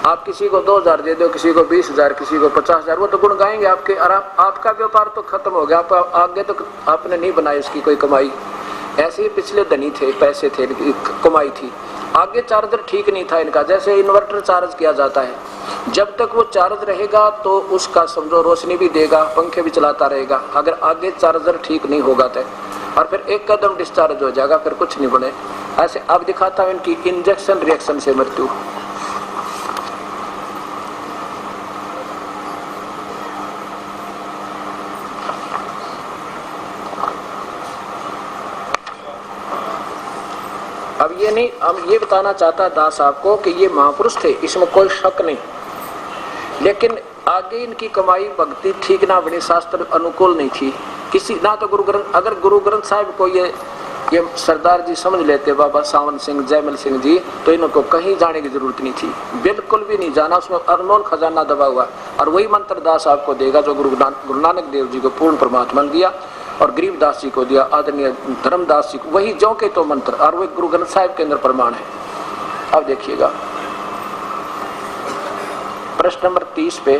आप किसी को 2000 दे दो, किसी को 20,000, किसी को 50,000, वो तो गुण गाएंगे आपके, और आपका व्यापार तो खत्म हो गया, आप आगे तो आपने नहीं बनाई इसकी कोई कमाई। ऐसे ही पिछले धनी थे, पैसे थे, कमाई थी, आगे चार्जर ठीक नहीं था इनका। जैसे इन्वर्टर चार्ज किया जाता है, जब तक वो चार्ज रहेगा तो उसका समझो रोशनी भी देगा, पंखे भी चलाता रहेगा, अगर आगे चार्जर ठीक नहीं होगा तो, और फिर एक कदम डिस्चार्ज हो जाएगा, फिर कुछ नहीं बने। ऐसे अब दिखाता हूं इनकी इंजेक्शन रिएक्शन से मृत्यु। अब ये नहीं, अब ये बताना चाहता दास आपको कि ये महापुरुष थे, इसमें कोई शक नहीं, लेकिन आगे इनकी कमाई भक्ति ठीक ना बनी, शास्त्र अनुकूल नहीं थी किसी ना। तो गुरु ग्रंथ, अगर गुरु ग्रंथ साहिब को ये सरदार जी समझ लेते, बाबा सावन सिंह, जयमल सिंह जी, तो इनको कहीं जाने की जरूरत नहीं थी, बिल्कुल भी नहीं जाना। उसमें अनमोल खजाना दबा हुआ, और वही मंत्र दास आपको देगा जो गुरु नानक देव जी को पूर्ण परमात्मा ने दिया, और गरीबदास जी को दिया, आदरणीय धर्मदास जी को, वही जो के तो मंत्र, और वही गुरु ग्रंथ साहिब के अंदर प्रमाण है। अब देखिएगा प्रश्न नंबर 30 पे,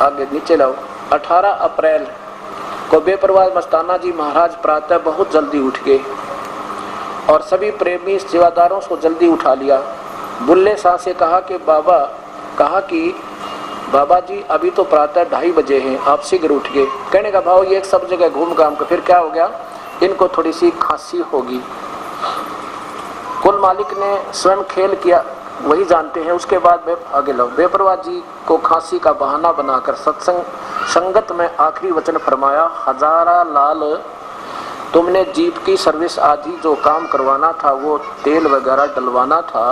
आगे नीचे लाओ। 18 अप्रैल को बेपरवाह मस्ताना जी महाराज प्रातः बहुत जल्दी उठ गए और सभी प्रेमी सेवादारों को जल्दी उठा लिया। बुल्ले शाह से कहा कि बाबा जी अभी तो प्रातः 2:30 बजे हैं, आप शीघ्र उठ गए। कहने का भाव ये एक सब जगह घूम घाम कर फिर क्या हो गया, इनको थोड़ी सी खांसी होगी। कुल मालिक ने स्वयं खेल किया, वही जानते हैं। उसके बाद आगे लो। बेपरवाह जी को खांसी का बहाना बनाकर सत्संग संगत में आखिरी वचन फरमाया, हजारा लाल, तुमने जीप की सर्विस आदि जो काम करवाना था, वो तेल वगैरह डलवाना था,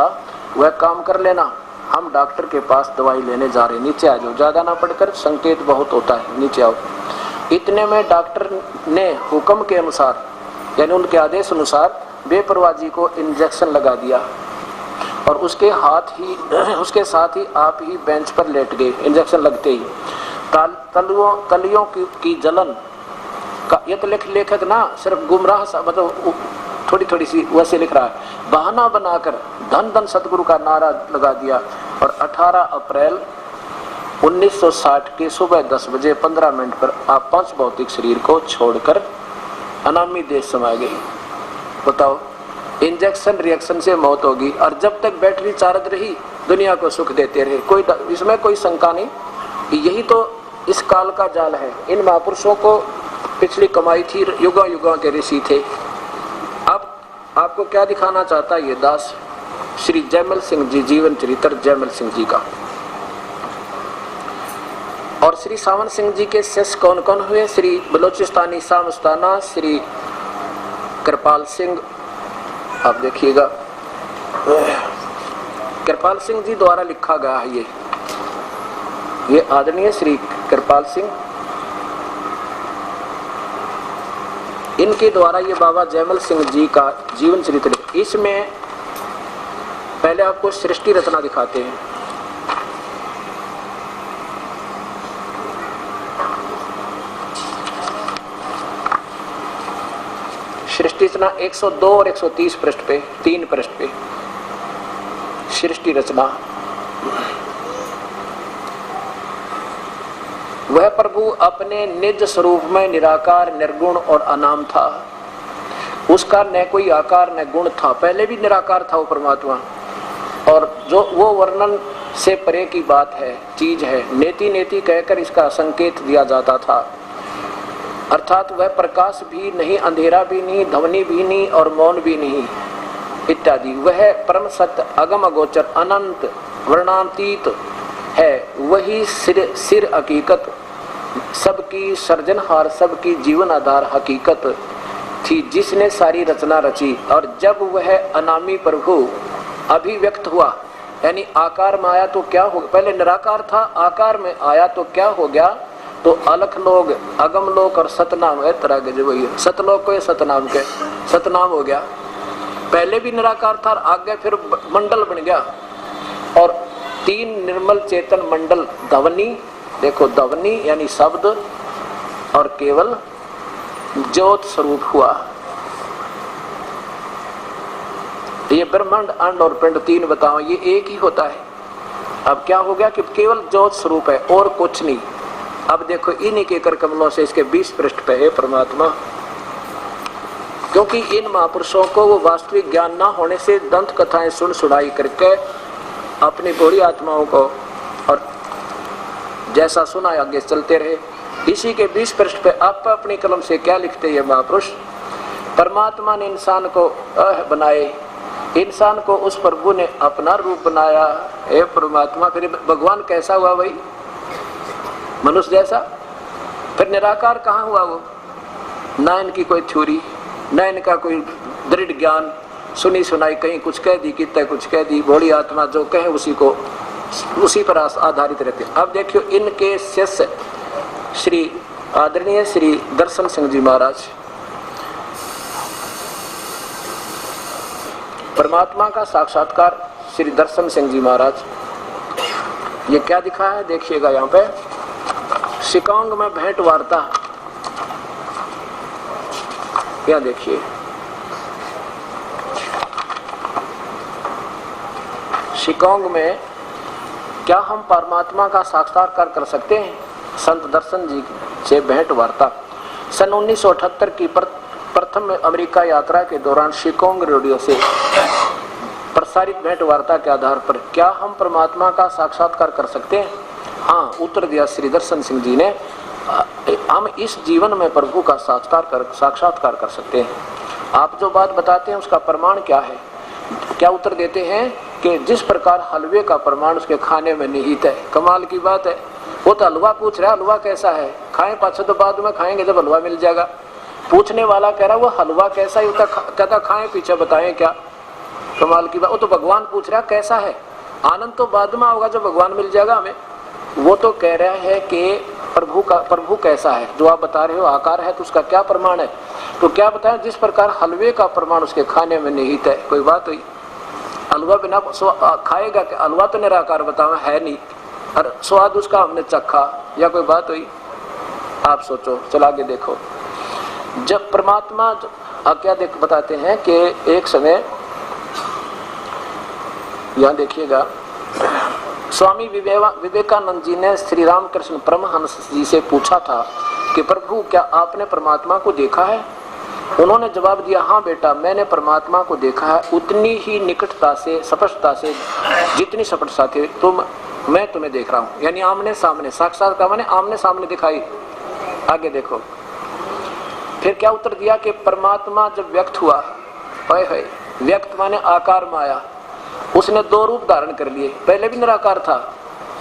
वह काम कर लेना। हम डॉक्टर के पास दवाई लेने जा रहे हैं, नीचे आ जाओ, ज्यादा ना पढ़कर, संकेत बहुत होता है, नीचे आओ। इतने में डॉक्टर ने हुक्म के अनुसार, यानी उनके आदेश अनुसार बेपरवाह जी को इंजेक्शन लगा दिया, और उसके साथ ही आप ही बेंच पर लेट गए। इंजेक्शन लगते ही तलियों की जलन का, ये तो लेखक ना सिर्फ गुमराह सा, मतलब थोड़ी थोड़ी सी वैसे लिख रहा है, बहाना बनाकर धन धन सतगुरु का नारा लगा दिया। और 18 अप्रैल 1960 के सुबह 10 बजे 15 मिनट पर आप पांच भौतिक शरीर को छोड़कर अनामी देश समा गई। बताओ, इंजेक्शन रिएक्शन से मौत होगी, और जब तक बैटरी चार्ज रही दुनिया को सुख देते रहे, कोई इसमें कोई शंका नहीं। यही तो इस काल का जाल है। इन महापुरुषों को पिछली कमाई थी, युगा युगा के ऋषि थे। अब आपको क्या दिखाना चाहता है ये दास, श्री जयमल सिंह जी, जीवन चरित्र जयमल सिंह जी का। और श्री सावन सिंह जी के शिष्य कौन कौन हुए? श्री बलोचिस्तानी शाह मस्ताना, श्री कृपाल सिंह, आप देखिएगा कृपाल सिंह जी द्वारा लिखा गया है ये आदरणीय श्री कृपाल सिंह, इनके द्वारा ये बाबा जयमल सिंह जी का जीवन चरित्र। इसमें पहले आपको सृष्टि रचना दिखाते हैं। सृष्टि रचना 102 और 130 पृष्ठ पे, 3 पृष्ठ पे सृष्टि रचना। वह प्रभु अपने निज स्वरूप में निराकार, निर्गुण और अनाम था। उसका न कोई आकार न गुण था, पहले भी निराकार था वो परमात्मा। और जो वो वर्णन से परे की बात है, चीज है, नेति नेति कहकर इसका संकेत दिया जाता था। अर्थात वह प्रकाश भी नहीं, अंधेरा भी नहीं, ध्वनि भी नहीं और मौन भी नहीं इत्यादि। वह परम सत्य, अगम अगोचर, अनंत, वर्णातीत है। वही सिर हकीकत, सबकी सर्जनहार, सबकी जीवन आधार हकीकत थी, जिसने सारी रचना रची। और जब वह अनामी प्रभु अभिव्यक्त हुआ, यानी आकार में आया तो क्या हो, पहले निराकार था, आकार में आया तो क्या हो गया, तो अलख लोग, अगम लोक और सतनाम है तरह के, जो वही सतलोक को सतनाम के सतनाम हो गया। पहले भी निराकार था, आगे फिर मंडल बन गया। और 3 निर्मल चेतन मंडल, ध्वनि, देखो ध्वनि यानी शब्द, और केवल ज्योत स्वरूप हुआ। ये ब्रह्मांड, अंड और पिंड 3 बताओ, ये एक ही होता है। अब क्या हो गया कि केवल ज्योत स्वरूप है और कुछ नहीं। अब देखो इन्हीं के कर कमलों से इसके 20 पृष्ठ पे है परमात्मा। क्योंकि इन महापुरुषों को वो वास्तविक ज्ञान ना होने से दंत कथाएं सुनाई करके अपनी भोली आत्माओं को, और जैसा सुना आगे चलते रहे। इसी के 20 पृष्ठ पे आप अपनी कलम से क्या लिखते ये महापुरुष, परमात्मा ने इंसान को बनाए, इंसान को उस प्रभु ने अपना रूप बनाया। हे परमात्मा, फिर भगवान कैसा हुआ भाई, मनुष्य जैसा? फिर निराकार कहाँ हुआ वो? ना इनकी कोई थ्योरी, ना इनका कोई दृढ़ ज्ञान, सुनी सुनाई, कहीं कुछ कह दी, कितना कुछ कह दी। भोली आत्मा जो कहे उसी पर आधारित रहते। अब देखियो इनके शिष्य श्री आदरणीय श्री दर्शन सिंह जी महाराज, परमात्मा का साक्षात्कार श्री दर्शन सिंह जी महाराज, ये क्या दिखा है देखिएगा यहाँ पे, शिकांग में भेंट वार्ता। क्या देखिए, शिकांग में क्या हम परमात्मा का साक्षात्कार कर सकते हैं? संत दर्शन जी से भेंट वार्ता। सन 1978 की प्रथम अमेरिका यात्रा के दौरान शिकांग रेडियो से प्रसारित भेंट वार्ता के आधार पर क्या हम परमात्मा का साक्षात्कार कर सकते हैं? हाँ, उत्तर दिया श्री दर्शन सिंह जी ने, हम इस जीवन में प्रभु का साक्षात्कार कर सकते हैं। आप जो बात बताते हैं उसका प्रमाण क्या है? क्या उत्तर देते हैं कि जिस प्रकार हलवे का प्रमाण उसके खाने में निहित है। कमाल की बात है, वो तो हलवा पूछ रहा है, हलवा कैसा है? खाएं पाछे तो बाद में खाएंगे जब हलवा मिल जाएगा। पूछने वाला कह रहा वो हलवा कैसा है, कहता खाएं पीछे बताएं क्या। कमाल की बात, वो तो भगवान पूछ रहा कैसा है, आनंद तो बाद में होगा जब भगवान मिल जाएगा हमें। वो तो कह रहा है कि प्रभु कैसा है, जो आप बता रहे हो आकार है, तो उसका क्या प्रमाण है? तो क्या बताएं, जिस प्रकार हलवे का प्रमाण उसके खाने में निहित है। कोई बात हुई? हलवा बिना खाएगा कि हलवा तो निराकार बताओ है नहीं, और स्वाद उसका हमने चखा, या कोई बात हुई? आप सोचो, चला आगे देखो। जब परमात्मा क्या बताते हैं कि एक समय, यहाँ देखिएगा, स्वामी विवेकानंद जी ने श्री रामकृष्ण परमहंस जी से पूछा था कि प्रभु क्या आपने परमात्मा को देखा है? उन्होंने जवाब दिया, हाँ बेटा, मैंने परमात्मा को देखा है उतनी ही निकटता से, स्पष्टता से, जितनी स्पष्टता थी मैं तुम्हें देख रहा हूँ। यानी आमने सामने, साक्षात्कार माने आमने सामने दिखाई। आगे देखो, फिर क्या उत्तर दिया कि परमात्मा जब व्यक्त हुआ, व्यक्त माने आकार में आया, उसने 2 रूप धारण कर लिए। पहले भी निराकार था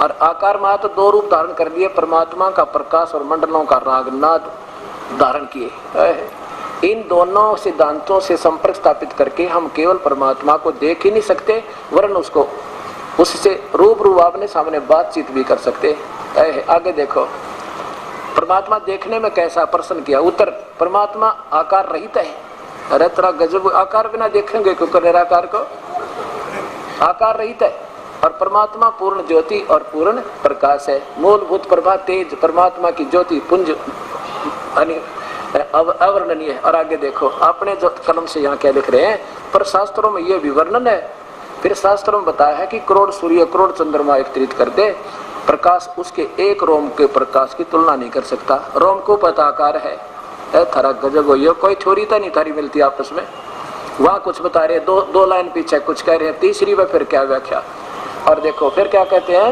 और आकार में आया तो 2 रूप धारण कर लिए, परमात्मा का प्रकाश और मंडलों का राग नाद धारण किए। इन दोनों सिद्धांतों से संपर्क स्थापित करके हम केवल परमात्मा को देख ही नहीं सकते, वरन उसको उससे रूबरू आमने सामने बातचीत भी कर सकते। आगे देखो, परमात्मा देखने में कैसा? प्रश्न किया। उत्तर, परमात्मा आकार रहित है। अरे तेरा गजब, आकार बिना देखेंगे क्यों निराकार को? आकार रहित है। और परमात्मा पूर्ण ज्योति और पूर्ण प्रकाश है, मूलभूत प्रभा तेज परमात्मा की ज्योति पुंज अवर्णनीय है। और आगे देखो आपने जो कलम से यहाँ क्या लिख रहे हैं, पर शास्त्रों में यह भी वर्णन है। फिर शास्त्रों में बताया है कि करोड़ सूर्य करोड़ चंद्रमा एकत्रित कर दे, प्रकाश उसके एक रोम के प्रकाश की तुलना नहीं कर सकता। रोम को पता आकार है, थारा गजब हो, ये कोई थ्योरी तो नहीं थारी मिलती आपस में। वहां कुछ बता रहे, दो लाइन पीछे कुछ कह रहे हैं, तीसरी में फिर क्या व्याख्या। और देखो फिर क्या कहते हैं,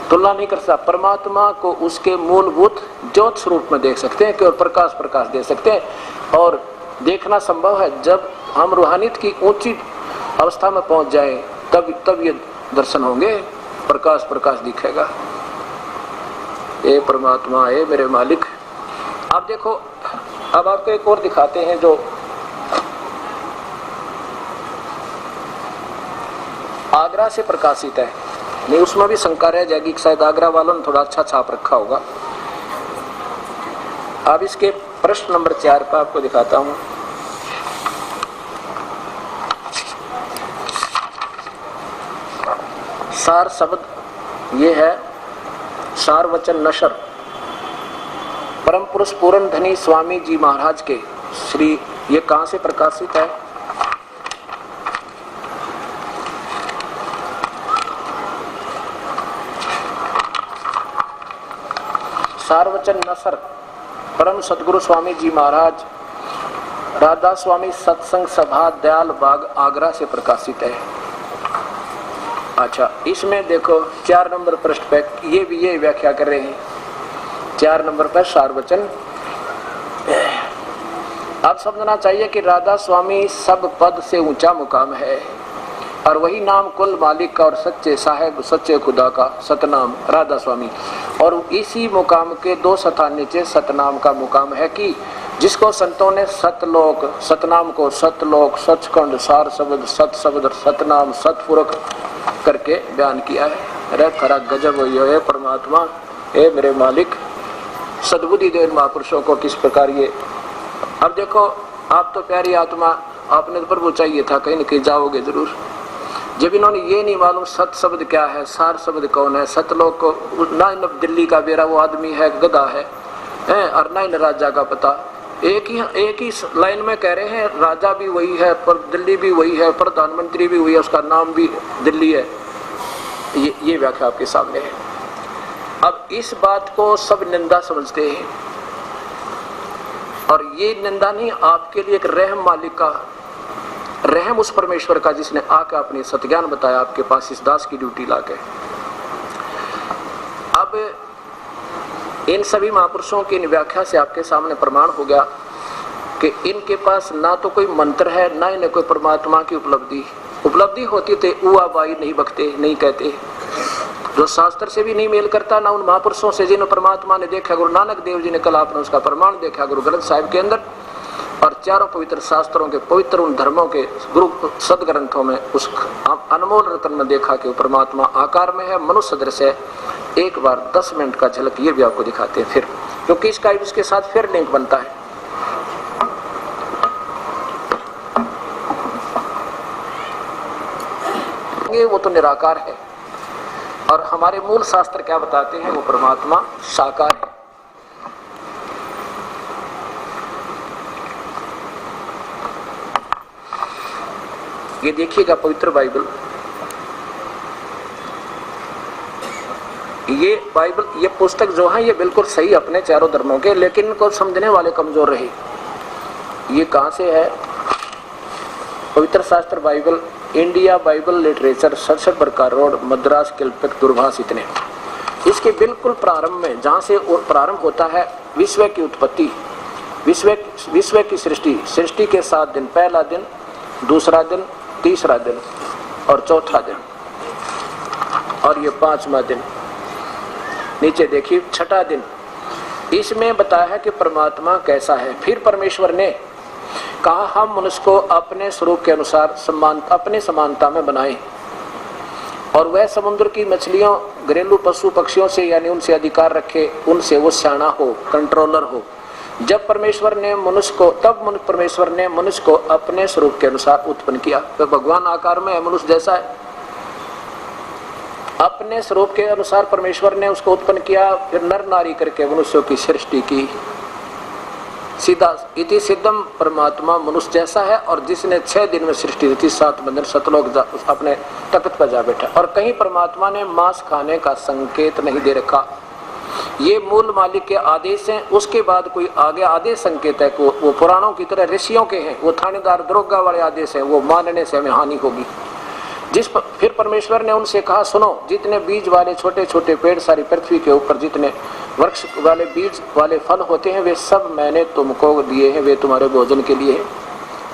तुलना नहीं कर सकता। परमात्मा को उसके मूलभूत ज्योत स्वरूप में देख सकते हैं, केवल प्रकाश दे सकते हैं। और देखना संभव है जब हम रूहानियत की ऊंची अवस्था में पहुंच जाए, तब ये दर्शन होंगे, प्रकाश दिखेगा। ए परमात्मा, ए मेरे मालिक। आप देखो, अब आपको एक और दिखाते हैं जो आगरा से प्रकाशित है। नहीं, उसमें भी शंका रह जाएगी कि शायद आगरा वालों ने थोड़ा अच्छा छाप रखा होगा। अब इसके प्रश्न नंबर 4 पर आपको दिखाता हूं। सार शब्द ये है सार वचन नशर, परम पुरुष पूर्ण धनी स्वामी जी महाराज के श्री, ये कहां से प्रकाशित है? सारवचन नसर परम सदगुरु स्वामी जी महाराज राधा स्वामी सत्संग सभा दयाल बाग आगरा से प्रकाशित है। अच्छा, इसमें देखो 4 नंबर पृष्ठ पे ये व्याख्या कर रहे हैं। 4 नंबर पर सारवचन। आप समझना चाहिए कि राधा स्वामी सब पद से ऊंचा मुकाम है, और वही नाम कुल मालिक का और सच्चे साहेब सच्चे खुदा का सतनाम राधा स्वामी। और इसी मुकाम के 2 स्थान नीचे सतनाम का मुकाम है कि जिसको संतों ने सतलोक, सतनाम को सतलोक, सचखंड, सार शब्द, सत शब्द, सतनाम, सतपुरख करके बयान किया है। अरे खरा गजब है परमात्मा, ए मेरे मालिक, सद्बुद्धि दे महापुरुषों को किस प्रकार ये। अब देखो, आप तो प्यारी आत्मा, आपने तो प्रभु चाहिए था, कहीं न कहीं जाओगे जरूर। जब इन्होंने ये नहीं मालूम सत शब्द क्या है, सार शब्द कौन है, सतलोक को ना इन दिल्ली का बेरा वो आदमी है, गधा है, और ना इन राजा का पता। एक ही लाइन में कह रहे हैं, राजा भी वही है, पर दिल्ली भी वही है, प्रधानमंत्री भी वही है, उसका नाम भी दिल्ली है। ये व्याख्या आपके सामने है। अब इस बात को सब निंदा समझते हैं, और ये निंदा नहीं, आपके लिए एक रहम मालिक का, रहम उस परमेश्वर का जिसने आके अपने सत्ज्ञान बताया आपके पास इस दास की ड्यूटी लाके। अब इन सभी महापुरुषों की व्याख्या से आपके सामने प्रमाण हो गया कि इनके पास ना तो कोई मंत्र है, ना इन्हें कोई परमात्मा की उपलब्धि होती तो उआ बाई नहीं बकते, नहीं कहते। जो शास्त्र से भी नहीं मेल करता, ना उन महापुरुषों से जिन्हें परमात्मा ने देखा। गुरु नानक देव जी ने कल आपने उसका प्रमाण देखा गुरु ग्रंथ साहिब के अंदर, और चारों पवित्र शास्त्रों के पवित्र उन धर्मों के गुरु सदग्रंथों में उस अनमोल रत्न में देखा कि वो परमात्मा आकार में है, मनुष्य सदृश है। एक बार 10 मिनट का झलक ये भी आपको दिखाते हैं फिर, क्योंकि इसका इसके साथ फिर लिंक बनता है। वो तो निराकार है, और हमारे मूल शास्त्र क्या बताते हैं, वो परमात्मा साकार है। ये देखिएगा पवित्र बाइबल, ये पुस्तक जो है ये बिल्कुल सही अपने चारों धर्मों के, लेकिन इनको समझने वाले कमजोर रहे। ये कहां से है? पवित्र शास्त्र बाइबल, इंडिया बाइबल लिटरेचर, 67 बरकार रोड, मद्रास, कल्पित, दूरभाष। इतने इसके बिल्कुल प्रारंभ में, जहां से प्रारंभ होता है विश्व की उत्पत्ति, विश्व की सृष्टि के 7 दिन, पहला दिन, दूसरा दिन, तीसरा दिन और चौथा दिन, और ये 5वां दिन। नीचे देखिए 6ठा दिन, इसमें बताया है कि परमात्मा कैसा है। फिर परमेश्वर ने कहा हम मनुष्य को अपने स्वरूप के अनुसार अपने समानता में बनाएं, और वह समुद्र की मछलियों, घरेलू पशु पक्षियों से, यानी उनसे अधिकार रखे, उनसे वो सियाना हो, कंट्रोलर हो। जब परमेश्वर ने मनुष्य को, तब परमेश्वर ने मनुष्य को अपने स्वरूप के अनुसार उत्पन्न किया। तो भगवान आकार में है, मनुष्य जैसा है, अपने स्वरूप के अनुसार परमेश्वर ने उसको उत्पन्न किया। फिर नर नारी करके मनुष्यों की सृष्टि की। सीधा इति सिद्धम, परमात्मा मनुष्य जैसा है। और जिसने 6 दिन में सृष्टि की, 7 बंधन सतलोक अपने तख्त पर जा बैठा। और कहीं परमात्मा ने मांस खाने का संकेत नहीं दे रखा। ये मूल मालिक के आदेश हैं। उसके बाद कोई आगे आदेश संकेत है वो पुराणों की तरह ऋषियों के हैं, वो थानेदार दरोगा वाले आदेश हैं, वो मानने से हमें हानि होगी। फिर परमेश्वर ने उनसे कहा, सुनो, जितने बीज वाले छोटे छोटे पेड़ सारी पृथ्वी के ऊपर जितने वृक्ष वाले बीज वाले फल होते हैं, वे सब मैंने तुमको दिए हैं, वे तुम्हारे भोजन के लिए हैं।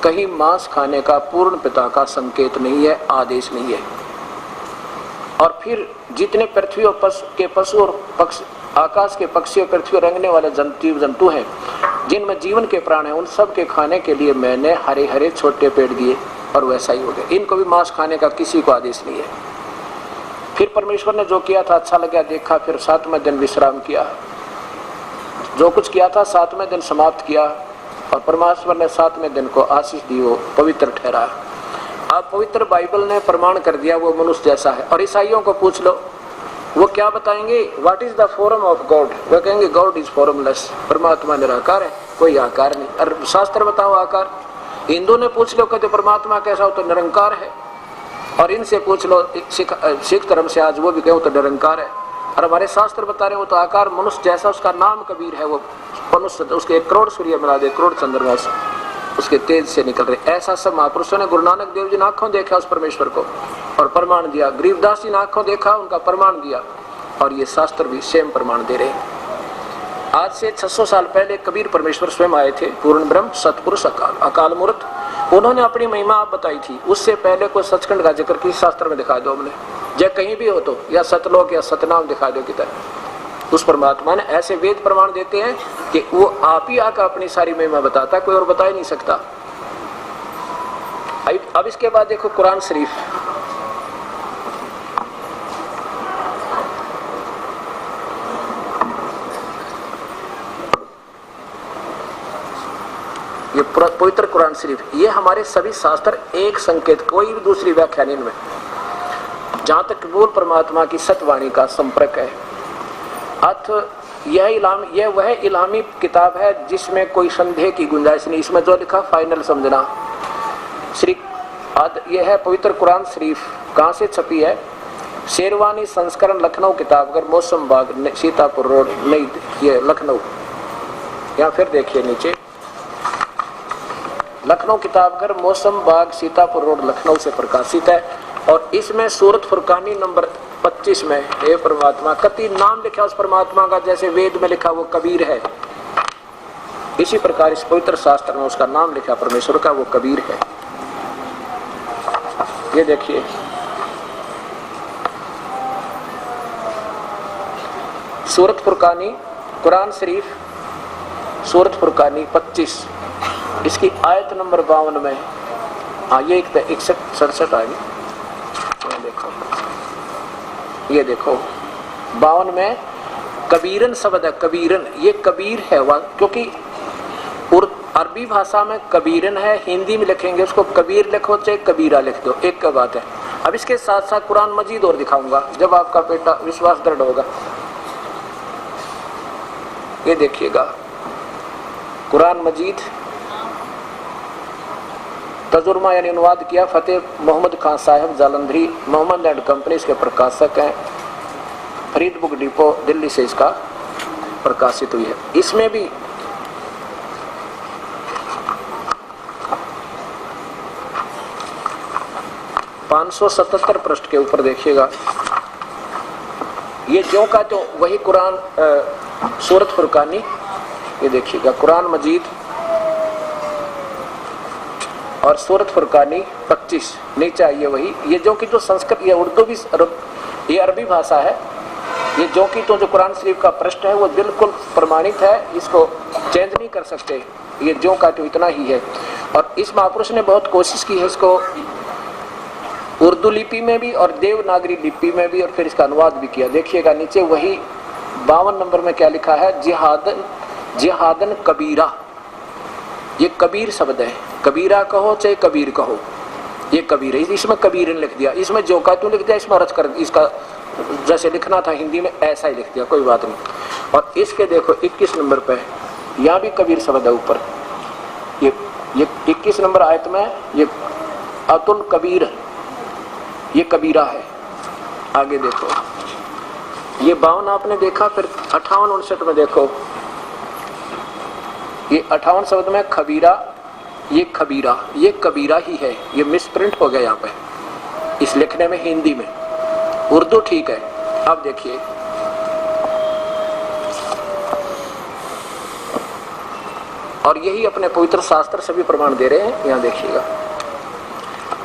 कहीं मांस खाने का पूर्ण पिता का संकेत नहीं है, आदेश नहीं है। और फिर जितने पृथ्वी के पशु और पक्षी, आकाश के पक्षी और पृथ्वी रंगने वाले जीव जंतु हैं, जिनमें जीवन के प्राण हैं, उन सब के खाने के लिए मैंने हरे हरे छोटे पेड़ दिए। और वैसा ही हो गया। इनको भी मांस खाने का किसी को आदेश नहीं है। फिर परमेश्वर ने जो किया था अच्छा लगा, देखा, फिर 7वें दिन विश्राम किया। जो कुछ किया था 7वें दिन समाप्त किया। और परमेश्वर ने 7वें दिन को आशीष दी, वो पवित्र ठहरा। अब पवित्र बाइबल ने प्रमाण कर दिया वो मनुष्य जैसा है। और ईसाइयों को पूछ लो, वो क्या बताएंगे? What is the form of God? वो कहेंगे गॉड इज फॉर्मलेस, परमात्मा निराकार है, कोई आकार नहीं। और शास्त्र बताओ आकार। हिंदू ने पूछ लो, कहते परमात्मा कैसा हो, तो निरंकार है। और इनसे पूछ लो सिख धर्म से, आज वो भी कहो तो निरंकार है। और हमारे शास्त्र बता रहे हो तो आकार मनुष्य जैसा, उसका नाम कबीर है। वो मनुष्य, उसके 1 करोड़ सूर्य मिला दे, 1 करोड़ चंद्रमा उसके तेज से निकल रहे। ऐसा सब महापुरुषों ने, गुरु नानक देव जी ने आंखों देखा उस परमेश्वर को और प्रमाण दिया। गरीबदास जी ने आंखों देखा, उनका प्रमाण दिया। और ये शास्त्र भी सेम प्रमाण दे रहे हैं। आज से 600 साल पहले कबीर परमेश्वर स्वयं आए थे, पूर्ण ब्रह्म, सतपुरुष, अकाल मूर्त। उन्होंने अपनी महिमा आप बताई थी। उससे पहले कोई सचखंड का जिक्र किस शास्त्र में दिखा दो हमने, या कहीं भी हो तो, या सतलोक या सतनाम दिखा दो किधर। उस परमात्मा ने ऐसे वेद प्रमाण देते हैं कि वो आप ही आकर अपनी सारी महिमा बताता, कोई और बता ही नहीं सकता। अब इसके बाद देखो कुरान शरीफ। ये पवित्र कुरान शरीफ, ये हमारे सभी शास्त्र एक संकेत, कोई भी दूसरी व्याख्या नहीं इनमें। जहां तक मूल परमात्मा की सतवाणी का संपर्क है। यह वह इलामी किताब है जिसमें कोई संदेह की गुंजाइश नहीं। इसमें जो लिखा फाइनल समझना। यह है पवित्र कुरान शरीफ। कहाँ से छपी है? शेरवानी संस्करण, लखनऊ किताबघर, मौसम बाग, सीतापुर रोड, नई, ये लखनऊ। या फिर देखिए नीचे, लखनऊ किताबघर, मौसम बाग, सीतापुर रोड, लखनऊ से प्रकाशित है। और इसमें सूरत फुरकानी नंबर 25 में हे परमात्मा, कति नाम लिखा उस परमात्मा का, जैसे वेद में लिखा वो कबीर है, इसी प्रकार इस पवित्र शास्त्र में उसका नाम लिखा परमेश्वर का, वो कबीर है। ये देखिए, सूरत फुरकानी, कुरान शरीफ, सूरत फुरकानी 25, इसकी आयत नंबर 52 में, हाँ ये 61-67 आ गई। ये देखो 52 में कबीरन शब्द है। कबीरन, ये कबीर है, क्योंकि अरबी भाषा में कबीरन है, हिंदी में लिखेंगे उसको कबीर लिखो चाहे कबीरा लिख दो, एक का बात है। अब इसके साथ साथ कुरान मजीद और दिखाऊंगा जब आपका बेटा विश्वास दृढ़ होगा। ये देखिएगा कुरान मजीद, तजुर्मा यानी अनुवाद किया फतेह मोहम्मद खान साहब जालंधरी, मोहम्मद एंड कंपनी इसके प्रकाशक हैं। फरीद बुक डिपो दिल्ली से इसका प्रकाशित हुई है। इसमें भी (577) पृष्ठ के ऊपर देखिएगा, ये जो का तो वही कुरान सूरत फुरकानी। ये देखिएगा कुरान मजीद और सूरत फुरकानी 25 नीचे आइए वही। ये जो कि तो संस्कृत, ये उर्दू भी, ये अरबी भाषा है। ये जो कि तो जो कुरान शरीफ का पृष्ठ है वो बिल्कुल प्रमाणित है, इसको चेंज नहीं कर सकते। ये जो का तो इतना ही है। और इस महापुरुष ने बहुत कोशिश की है इसको उर्दू लिपि में भी और देवनागरी लिपि में भी, और फिर इसका अनुवाद भी किया। देखिएगा नीचे वही 52 नंबर में क्या लिखा है, जिहादन कबीरा, ये कबीर शब्द है, कबीरा कहो चाहे कबीर कहो, ये कबीर है। इसमें कबीरन लिख दिया, इसमें जो का तू लिख दिया, इसमें रच कर इसका जैसे लिखना था हिंदी में ऐसा ही लिख दिया, कोई बात नहीं। और इसके देखो 21 नंबर पे यहाँ भी कबीर शब्द है ऊपर, ये 21 नंबर आयत में ये अतुल कबीर, ये कबीरा है। आगे देखो ये 52 आपने देखा, फिर 58 59 में देखो ये 58 शब्द में खबीरा, ये खबीरा, ये कबीरा ही है, ये मिसप्रिंट हो गया यहाँ पे इस लिखने में, हिंदी में, उर्दू ठीक है। अब देखिए और यही अपने पवित्र शास्त्र से भी प्रमाण दे रहे हैं। यहाँ देखिएगा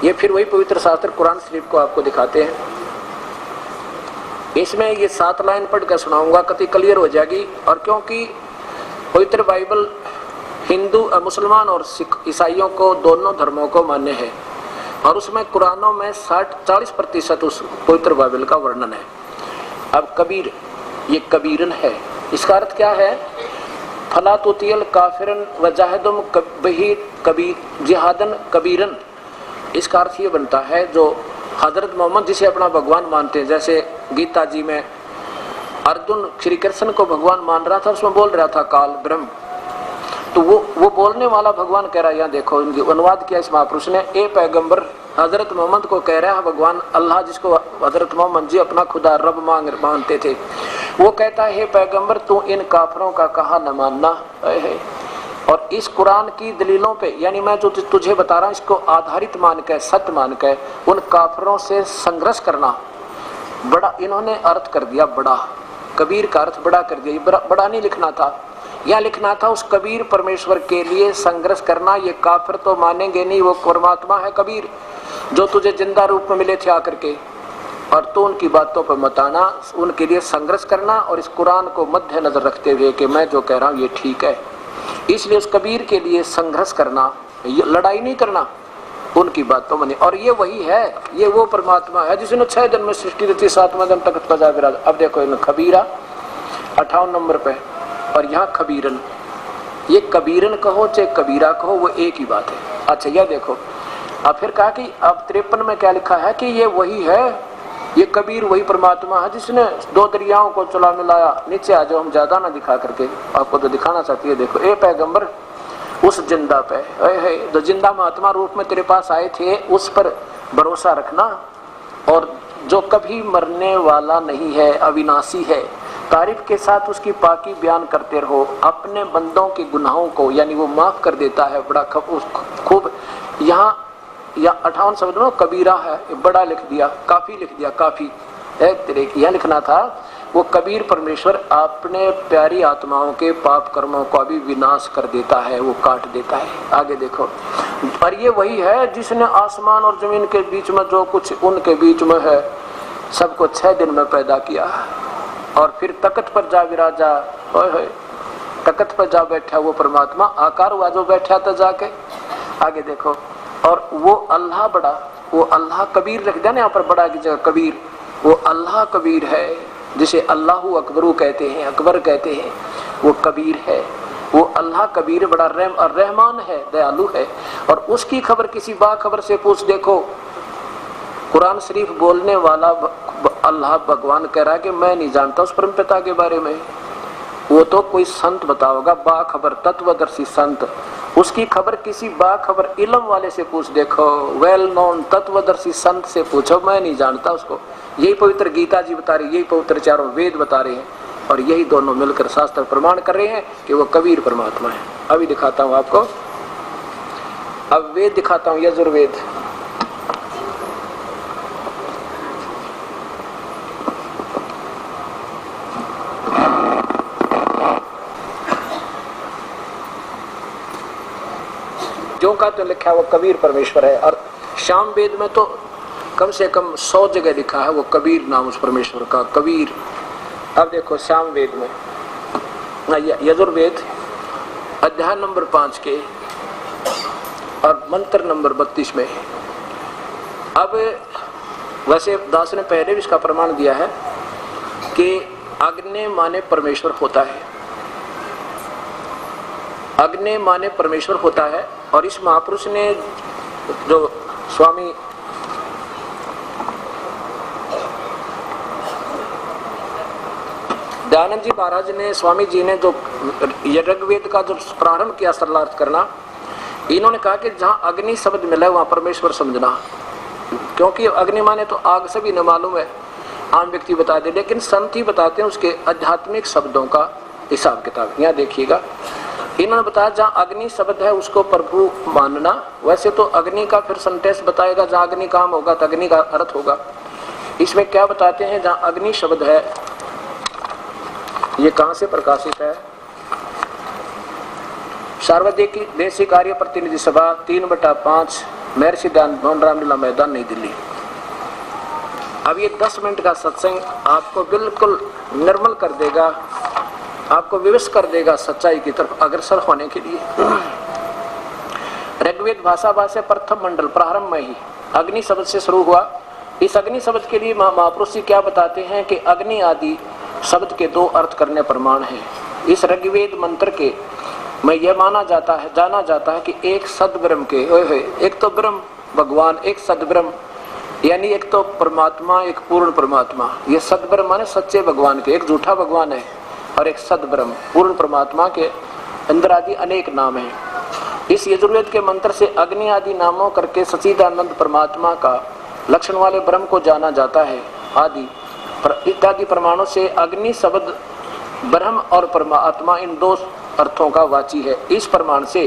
ये फिर वही पवित्र शास्त्र कुरान शरीफ को आपको दिखाते हैं। इसमें ये 7 लाइन पढ़ कर सुनाऊंगा, कति क्लियर हो जाएगी। और क्योंकि पवित्र बाइबल हिंदू मुसलमान और सिख ईसाइयों को दोनों धर्मों को मान्य है और उसमें कुरानों में 40% उस पवित्र बाइबल का वर्णन है। अब कबीर, ये कबीरन है, इसका अर्थ क्या है? फला तुतियल काफिरन वजाहिदुम कबीर जिहादन कबीरन, इसका अर्थ ये बनता है जो हजरत मोहम्मद जिसे अपना भगवान मानते हैं, जैसे गीता जी में अर्जुन श्री कृष्ण को भगवान मान रहा था, उसमें बोल रहा था काल ब्रह्म, तो वो बोलने वाला भगवान कह रहा है, यहाँ देखो इनकी अनुवाद किया इस महापुरुष ने, ए पैगंबर हजरत मोहम्मद को कह रहा है भगवान अल्लाह जिसको हजरत मोहम्मद जी अपना खुदा रब मानते थे, वो कहता है हे पैगंबर तू इन काफरों का कहा न मानना है। और इस कुरान की दलीलों पे, यानी मैं जो तुझे बता रहा हूँ इसको आधारित मान के, सत्य मान के उन काफरों से संघर्ष करना, बड़ा इन्होंने अर्थ कर दिया बड़ा, कबीर का अर्थ बड़ा कर दिया। बड़ा नहीं लिखना था, यह लिखना था उस कबीर परमेश्वर के लिए संघर्ष करना। ये काफिर तो मानेंगे नहीं, वो परमात्मा है कबीर जो तुझे जिंदा रूप में मिले थे आकर के, और तो उनकी बातों पर मत आना, उनके लिए संघर्ष करना और इस कुरान को मध्य नजर रखते हुए कि मैं जो कह रहा हूँ ये ठीक है, इसलिए उस कबीर के लिए संघर्ष करना, लड़ाई नहीं करना, उनकी बातों में। और ये वही है, ये वो परमात्मा है जिसने 6 दिन में सृष्टि रची, 7वें दिन तक बजा विराज। अब देखो इन खबीरा 58 नंबर पे, और यहाँ खबीरन, ये कबीरन कहो चाहे कबीरा कहो वो एक ही बात है। अच्छा यह देखो अब फिर कहा कि अब 53 में क्या लिखा है कि ये वही है, ये कबीर वही परमात्मा है जिसने 2 दरियाओं को चला मिलाया। नीचे आ जाओ, हम ज्यादा ना दिखा करके, आपको तो दिखाना चाहती है। देखो ए पैगंबर उस जिंदा पे जो जिंदा महात्मा रूप में तेरे पास आए थे उस पर भरोसा रखना, और जो कभी मरने वाला नहीं है, अविनाशी है, तारीफ के साथ उसकी पाकी बयान करते रहो, अपने बंदों के गुनाहों को यानी वो माफ कर देता है। बड़ा खूब यहाँ या 58 शब्द में कबीरा है, बड़ा लिख दिया, काफी लिख दिया, काफी तेरे यह लिखना था। वो कबीर परमेश्वर अपने प्यारी आत्माओं के पाप कर्मों का भी विनाश कर देता है, वो काट देता है। आगे देखो, और ये वही है जिसने आसमान और जमीन के बीच में जो कुछ उनके बीच में है सबको 6 दिन में पैदा किया, और फिर तख्त पर जा विराजा, तख्त पर जा बैठा वो परमात्मा, आकार हुआ जो बैठा था जाके। आगे देखो, और वो अल्लाह बड़ा, वो अल्लाह कबीर रख दिया ना यहाँ पर, बड़ा की जगह कबीर, वो अल्लाह कबीर है जिसे अल्लाहु अकबरू कहते हैं, अकबर कहते हैं, वो कबीर है। वो अल्लाह कबीर बड़ा रहमान है, दयालु है। और उसकी खबर किसी बाखबर से पूछ देखो, कुरान शरीफ बोलने वाला अल्लाह भगवान कह रहा है कि मैं नहीं जानता उस परम पिता के बारे में, वो तो कोई संत बताओगा, बाखबर तत्वदर्शी संत। उसकी खबर किसी बाखबर इल्म वाले से पूछ देखो, वेल नोन तत्वदर्शी संत से पूछो, मैं नहीं जानता उसको। यही पवित्र गीता जी बता रही, यही पवित्र चारों वेद बता रहे हैं, और यही दोनों मिलकर शास्त्र प्रमाण कर रहे हैं कि वो कबीर परमात्मा है। अभी दिखाता हूँ आपको, अब वेद दिखाता हूँ, यजुर्वेद। जो का तो लिखा है वो कबीर परमेश्वर है, और शाम वेद में तो कम से कम 100 जगह लिखा है वो कबीर नाम उस परमेश्वर का, कबीर। अब देखो शाम वेद में, यजुर्वेद अध्याय नंबर 5 के और मंत्र नंबर 32 में। अब वैसे दास ने पहले भी इसका प्रमाण दिया है कि अग्नि माने परमेश्वर होता है, अग्नि माने परमेश्वर होता है। और इस महापुरुष ने जो स्वामी दयानंद जी महाराज ने, स्वामी जी ने जो ऋग्वेद का जो प्रारंभ किया सरलार्थ करना, इन्होंने कहा कि जहां अग्नि शब्द मिला वहां परमेश्वर समझना, क्योंकि अग्नि माने तो आग से भी न मालूम है, आम व्यक्ति बता दे, लेकिन संत ही बताते हैं उसके आध्यात्मिक शब्दों का हिसाब किताब। यहाँ देखिएगा, इन्होंने बताया जहाँ अग्नि शब्द है उसको प्रभु मानना। वैसे तो अग्नि का फिर सेंटेंस बताएगा, जहाँ अग्नि काम होगा तो अग्नि का अर्थ होगा। इसमें क्या बताते हैं, जहाँ अग्नि शब्द है, ये कहाँ से प्रकाशित है, सार्वजनिक देशी कार्य प्रतिनिधि सभा 3/5 महर्षि दयानंद भवन, रामलीला मैदान, नई दिल्ली। अब ये 10 मिनट का सत्संग आपको बिल्कुल निर्मल कर देगा, आपको विवश कर देगा सच्चाई की तरफ अग्रसर होने के लिए। ऋग्वेद भाषा भाषा प्रथम मंडल प्रारंभ में ही अग्नि शब्द से शुरू हुआ। इस अग्नि शब्द के लिए महापुरुष जी क्या बताते हैं कि अग्नि आदि शब्द के 2 अर्थ करने प्रमाण हैं। इस ऋग्वेद मंत्र के में यह जाना जाता है कि एक सद्ब्रह्म के, एक तो ब्रह्म भगवान, एक सद्ब्रह्म, यानी एक तो परमात्मा, एक पूर्ण परमात्मा। ये सद्ब्रह्म माने सच्चे भगवान के, एक झूठा भगवान है और एक सद्ब्रह्म पूर्ण परमात्मा के अंदर आदि अनेक नाम हैं। इस यजुर्वेद के मंत्र से अग्नि आदि नामों करके सच्चिदानंद परमात्मा का लक्षण वाले ब्रह्म को जाना जाता है। आदि इत्यादि प्रमाणों से अग्नि शब्द ब्रह्म और परमात्मा इन 2 अर्थों का वाची है। इस प्रमाण से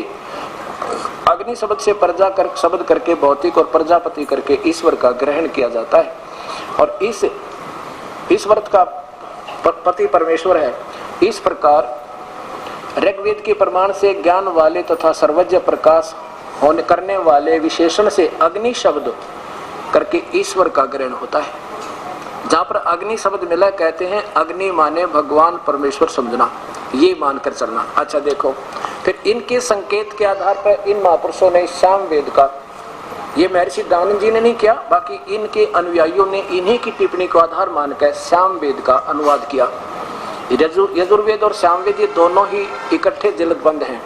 अग्नि शब्द से प्रजा कर शब्द करके भौतिक और प्रजापति करके ईश्वर का ग्रहण किया जाता है, और इस वर्त का पति परमेश्वर है। इस प्रकार ऋग्वेद के प्रमाण से ज्ञान वाले तथा सर्वज्ञ प्रकाश होने करने वाले विशेषण से अग्नि शब्द करके ईश्वर का ग्रहण होता है। जहाँ पर अग्नि शब्द मिला कहते हैं अग्नि माने भगवान परमेश्वर समझना, ये मानकर चलना। अच्छा देखो, फिर इनके संकेत के आधार पर इन महापुरुषों ने साम वेद का, ये महर्षि दयानंद जी ने नहीं किया, बाकी इनके अनुयायियों ने इन्हीं की टिप्पणी को आधार मानकर साम वेद का अनुवाद किया। यजुर्वेद और सामवेद ये दोनों ही इकट्ठे जलदबंद हैं।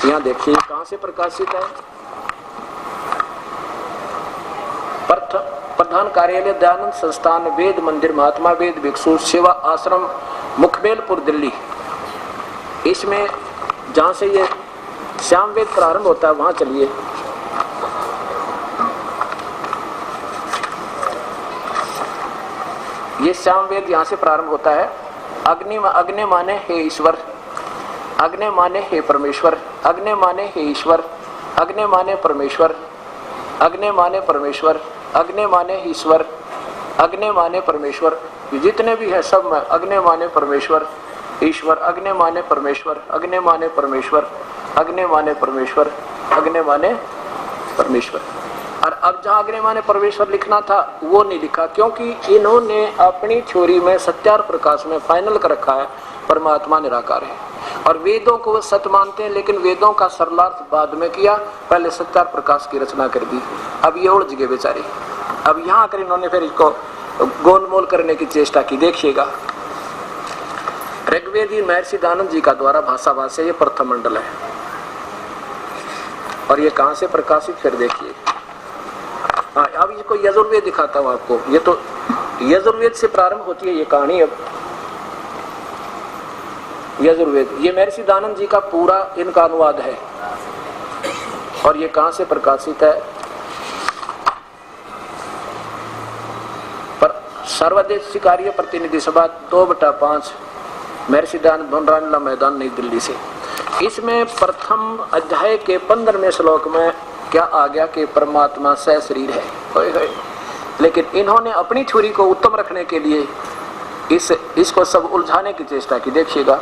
यहाँ देखिए कहाँ से प्रकाशित है, प्रधान कार्यालय दयानंद संस्थान, वेद मंदिर, महात्मा वेद भिक्षु सेवा आश्रम, मुखबेलपुर, दिल्ली। इसमें जहाँ से ये सामवेद प्रारंभ होता है वहाँ चलिए। ये सामवेद यहाँ से प्रारंभ होता है। अग्नि माने हे ईश्वर, अग्नि माने हे परमेश्वर, अग्नि माने हे ईश्वर, अग्नि माने परमेश्वर, अग्नि माने परमेश्वर, अग्नि माने ईश्वर, अग्नि माने परमेश्वर। जितने भी है सब में अग्नि माने परमेश्वर ईश्वर, अग्नि माने परमेश्वर, अग्नि माने परमेश्वर, अग्नि माने परमेश्वर, अग्नि माने परमेश्वर। और अब जहाँ अग्नि माने परमेश्वर लिखना था वो नहीं लिखा, क्योंकि इन्होंने अपनी थ्योरी में सत्यार प्रकाश में फाइनल कर रखा है परमात्मा निराकार है, और वेदों को वो सत्य मानते हैं, लेकिन वेदों का सरलार्थ बाद में किया, पहले सत्यार प्रकाश की रचना कर दी। अब ये उलझ गए बेचारे। अब यहाँ आकर इन्होंने फिर इसको गोलमोल करने की चेष्टा की। देखिएगा, ऋग्वेदी महर्षि दयानंद जी का द्वारा भाषा भाष्य, ये प्रथम मंडल है, और ये कहाँ से प्रकाशित, फिर देखिए। हाँ, अब इसको यजुर्वेद दिखाता हूँ आपको। ये तो यजुर्वेद से प्रारंभ होती है ये कहानी। अब यजुर्वेद, ये महर्षि दयानंद जी का पूरा इनका अनुवाद है, और ये कहाँ से प्रकाशित है, पर सर्वदेशी कार्य प्रतिनिधि सभा 2/5 महर्षि दयानंद भवन, रामलीला मैदान, नई दिल्ली से। इसमें प्रथम अध्याय के 15वें श्लोक में क्या आ गया कि परमात्मा सह शरीर है। होय होय। लेकिन इन्होंने अपनी थ्योरी को उत्तम रखने के लिए इसको सब उलझाने की चेष्टा की। देखिएगा,